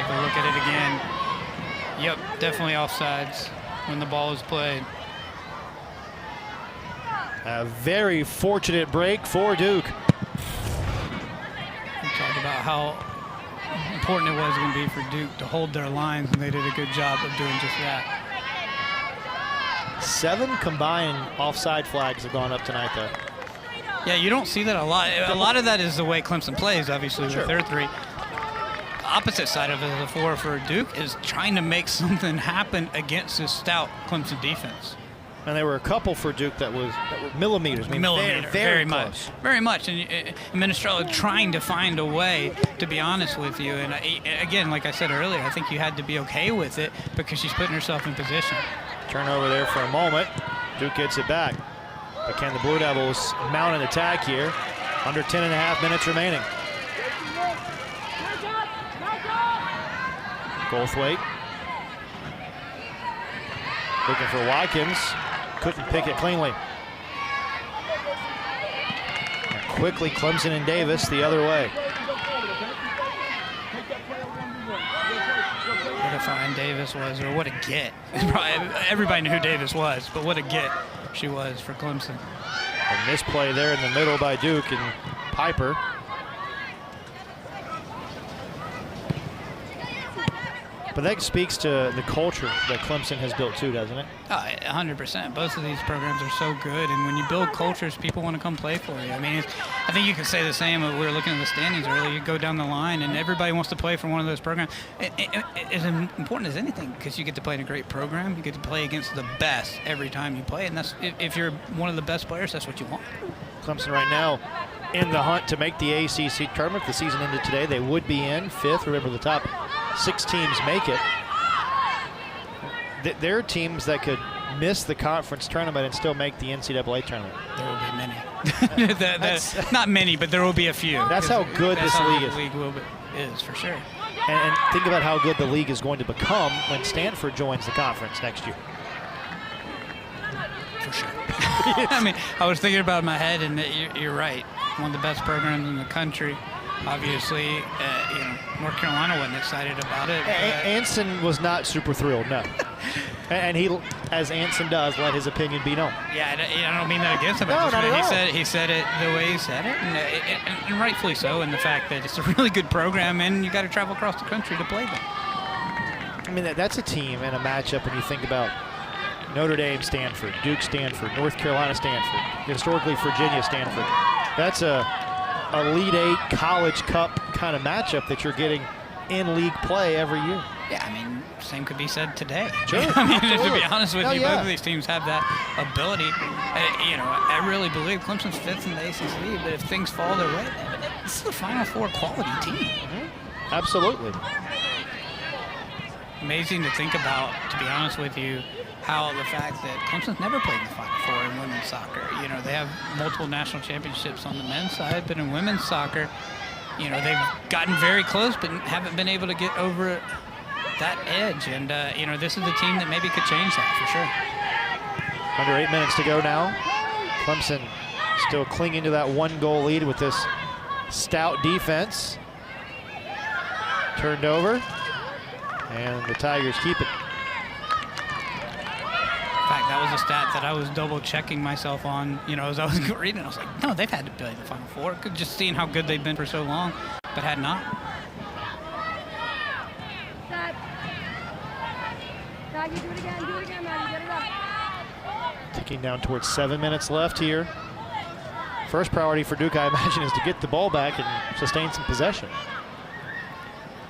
Take a look at it again. Yep, definitely offsides when the ball is played. A very fortunate break for Duke. We talked about how important it was going to be for Duke to hold their lines, and they did a good job of doing just that. 7 combined offside flags have gone up tonight, though. Yeah, you don't see that a lot. A lot of that is the way Clemson plays, obviously, Sure. with their 3. Opposite side of the 4 for Duke is trying to make something happen against this stout Clemson defense. And there were a couple for Duke that were millimeters. I mean, very much. Very much. And Menestrella trying to find a way, to be honest with you. And again, like I said earlier, I think you had to be okay with it because she's putting herself in position. Turnover there for a moment. Duke gets it back. But can the Blue Devils mount an attack here? Under 10.5 minutes remaining. Goldthwaite. Looking for Watkins. Couldn't pick it cleanly. And quickly, Clemson and Davis the other way. What a find Davis was, or what a get. Everybody knew who Davis was, but what a get she was for Clemson. A misplay there in the middle by Duke and Piper. But that speaks to the culture that Clemson has built too, doesn't it? 100%. Both of these programs are so good, and when you build cultures, people want to come play for you. I mean, I think you could say the same. We were looking at the standings earlier. You go down the line, and everybody wants to play for one of those programs. It's important as anything because you get to play in a great program. You get to play against the best every time you play, and that's if you're one of the best players, that's what you want. Clemson right now in the hunt to make the ACC tournament. If the season ended today, they would be in 5th. Remember, the top 6 teams make it. There are teams that could miss the conference tournament and still make the NCAA tournament. There will be many. Not many, but there will be a few. That's how good this league is. The league is for sure. And think about how good the league is going to become when Stanford joins the conference next year. For sure. I mean, I was thinking about it in my head, and you're right. One of the best programs in the country. Obviously, North Carolina wasn't excited about it. Anson was not super thrilled, no. And he, as Anson does, let his opinion be known. Yeah, I don't mean that against him. No, not at all. He said it the way he said it, and rightfully so, in the fact that it's a really good program, and you got to travel across the country to play them. I mean, that's a team and a matchup when you think about Notre Dame, Stanford, Duke, Stanford, North Carolina, Stanford, historically Virginia, Stanford. That's a Elite 8 College Cup kind of matchup that you're getting in league play every year. Yeah, I mean, same could be said today. Sure. I mean, to be honest with you, yeah. both of these teams have that ability. I really believe Clemson's 5th in the ACC, but if things fall their way, this is a Final Four quality team. Mm-hmm. Absolutely. Amazing to think about, to be honest with you, how the fact that Clemson's never played in the Final Four in women's soccer. They have multiple national championships on the men's side, but in women's soccer, they've gotten very close, but haven't been able to get over that edge. And, this is a team that maybe could change that for sure. Under 8 minutes to go now. Clemson still clinging to that 1-goal lead with this stout defense. Turned over, and the Tigers keep it. In fact, that was a stat that I was double-checking myself on, as I was reading. I was like, no, they've had to play the Final Four. Just seeing how good they've been for so long, but had not. Maggie, do it again, Maggie, get it up. Ticking down towards 7 minutes left here. First priority for Duke, I imagine, is to get the ball back and sustain some possession.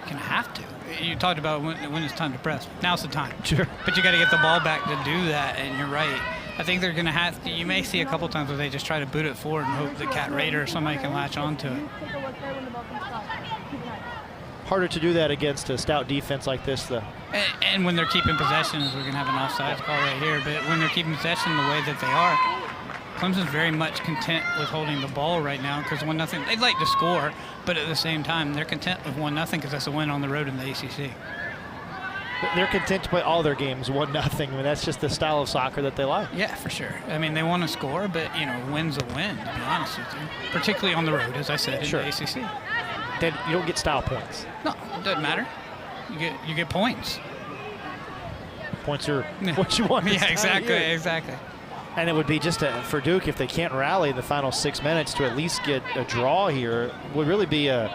Gonna have to. You talked about when it's time to press. Now's the time. Sure. But you got to get the ball back to do that, and you're right. I think they're gonna have to. You may see a couple times where they just try to boot it forward and hope that Cat Raider or somebody can latch onto it. Harder to do that against a stout defense like this, though. And when they're keeping possession, we're gonna have an offsides call right here. But when they're keeping possession the way that they are, Clemson's very much content with holding the ball right now because 1-0. They'd like to score, but at the same time, they're content with 1-0 because that's a win on the road in the ACC. They're content to play all their games 1-0. I mean, that's just the style of soccer that they like. Yeah, for sure. I mean, they want to score, but win's a win, to be honest with you. Particularly on the road, as I said, in the ACC. Then you don't get style points. No, it doesn't matter. You get points. Points are what you want. Yeah, exactly. And it would be just for Duke, if they can't rally in the final 6 minutes to at least get a draw here, would really be a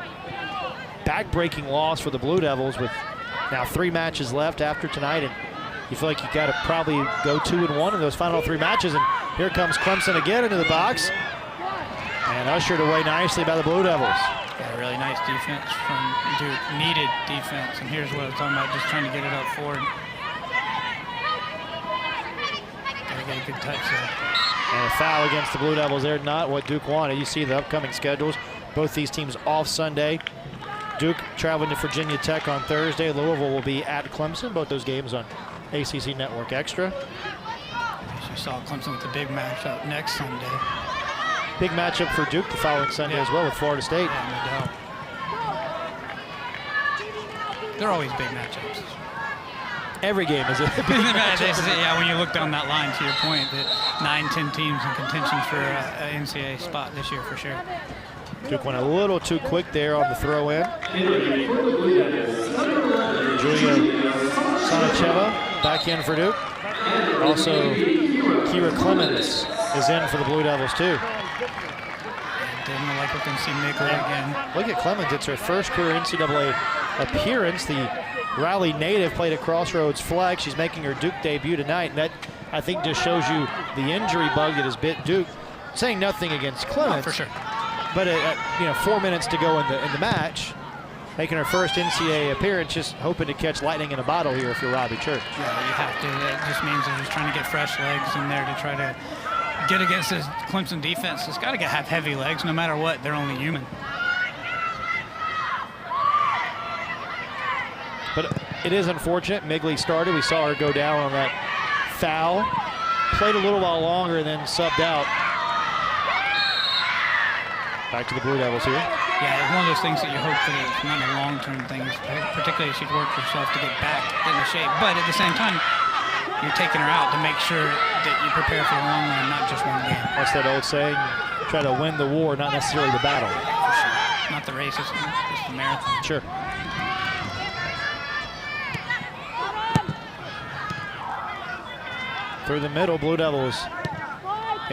back-breaking loss for the Blue Devils with now 3 matches left after tonight. And you feel like you got to probably go 2-1 in those final 3 matches. And here comes Clemson again into the box. And ushered away nicely by the Blue Devils. Yeah, really nice defense from Duke. Needed defense. And here's what I was talking about, just trying to get it up forward. Gotta get a good touch there. And a foul against the Blue Devils there, not what Duke wanted. You see the upcoming schedules. Both these teams off Sunday. Duke traveling to Virginia Tech on Thursday. Louisville will be at Clemson. Both those games on ACC Network Extra. As you saw Clemson with the big matchup next Sunday. Big matchup for Duke the following Sunday as well with Florida State. Yeah, no doubt. They're always big matchups. Every game is a big matchup. Yeah, when you look down that line, to your point, that 9-10 teams in contention for an NCAA spot this year for sure. Duke went a little too quick there on the throw in. Julia Sonacheva back in for Duke. Also, Kira Clemens is in for the Blue Devils too. Didn't look like we can see Migley again. Look at Clemens, it's her first career NCAA appearance. The Raleigh native played at Crossroads Flag. She's making her Duke debut tonight, and that, I think, just shows you the injury bug that has bit Duke. Saying nothing against Clemens. For sure. But 4 minutes to go in the match, making her first NCAA appearance, just hoping to catch lightning in a bottle here if you're Robbie Church. Yeah, you have to. That just means they're just trying to get fresh legs in there to try to get against this Clemson defense. It's got to have heavy legs no matter what. They're only human. But it is unfortunate. Migley started. We saw her go down on that foul. Played a little while longer and then subbed out. Back to the Blue Devils here. Yeah, it's one of those things that you hope that it's not a long-term thing, particularly if she'd worked herself to get back into shape. But at the same time, you're taking her out to make sure that you prepare for the long run, not just one game. What's that old saying? Try to win the war, not necessarily the battle. For sure. Not the race, it's the marathon. Sure. Through the middle, Blue Devils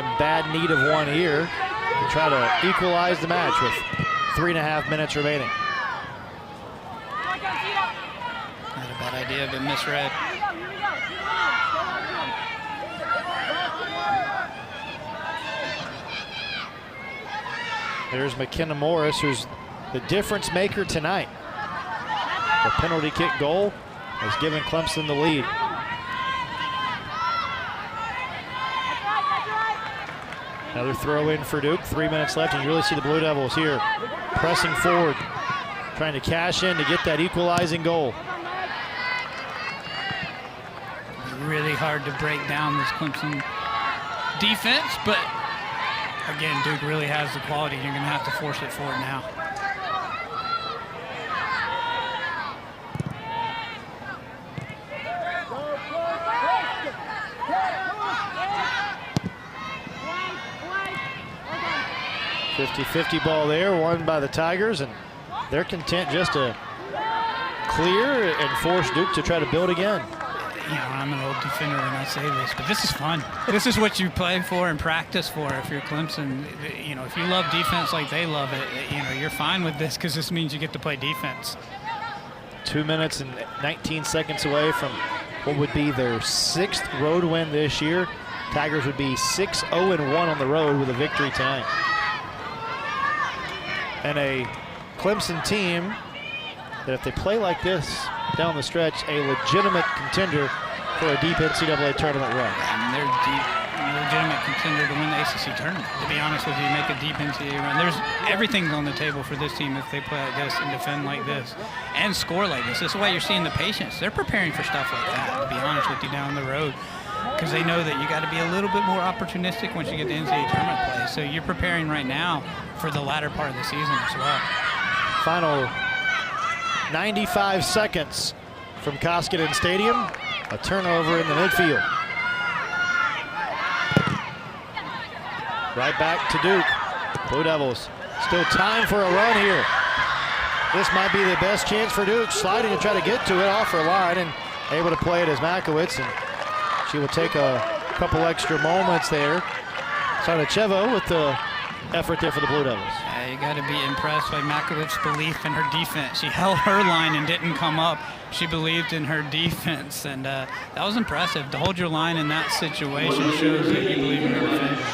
in bad need of one here to try to equalize the match with 3.5 minutes remaining. Not a bad idea, but misread. There's McKenna Morris, who's the difference maker tonight. The penalty kick goal has given Clemson the lead. Another throw in for Duke, 3 minutes left, and you really see the Blue Devils here pressing forward, trying to cash in to get that equalizing goal. Really hard to break down this Clemson defense, but again, Duke really has the quality. You're going to have to force it forward now. A 50-50 ball there, won by the Tigers, and they're content just to clear and force Duke to try to build again. You know, I'm an old defender when I say this, but this is fun. This is what you play for and practice for if you're Clemson. You know, if you love defense like they love it, you know, you're fine with this because this means you get to play defense. 2 minutes and 19 seconds away from what would be their 6th road win this year. Tigers would be 6-0-1 on the road with a victory tonight. And a Clemson team that if they play like this down the stretch, a legitimate contender for a deep NCAA tournament run. I mean, they're deep, legitimate contender to win the ACC tournament. To be honest with you, make a deep NCAA run. There's everything's on the table for this team if they play like this and defend like this and score like this. This is why you're seeing the patience. They're preparing for stuff like that, to be honest with you, down the road, because they know that you got to be a little bit more opportunistic once you get to NCAA tournament play. So you're preparing right now for the latter part of the season as well. Final 95 seconds from Koskinen Stadium. A turnover in the midfield. Right back to Duke. Blue Devils still time for a run here. This might be the best chance for Duke. Sliding to try to get to it off her line and able to play it as Makowitz, and she will take a couple extra moments there. Sonacheva with the effort there for the Blue Devils. Yeah, you got to be impressed by Makowitz's belief in her defense. She held her line and didn't come up. She believed in her defense, and that was impressive. To hold your line in that situation shows that you believe in your defenders.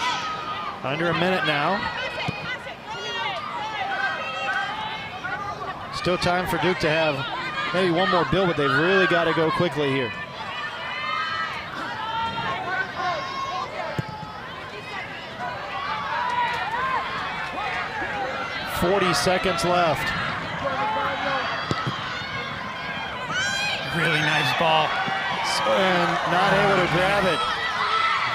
Under a minute now. Still time for Duke to have maybe one more build, but they've really got to go quickly here. .40 seconds left. Really nice ball. And not able to grab it.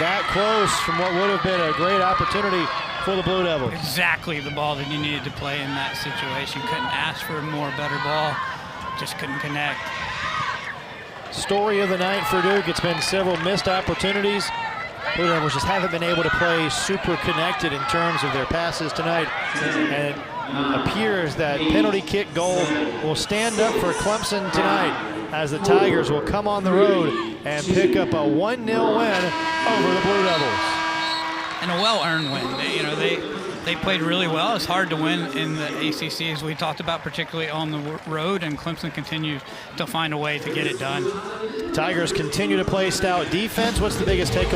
That close from what would have been a great opportunity for the Blue Devils. Exactly the ball that you needed to play in that situation. Couldn't ask for a better ball. just couldn't connect. Story of the night for Duke. It's been several missed opportunities. Blue Devils just haven't been able to play super connected in terms of their passes tonight. And it appears that penalty kick goal will stand up for Clemson tonight as the Tigers will come on the road and pick up a 1-0 win over the Blue Devils. And a well-earned win. They played really well. It's hard to win in the ACC, as we talked about, particularly on the road, and Clemson continues to find a way to get it done. Tigers continue to play stout defense. What's the biggest takeaway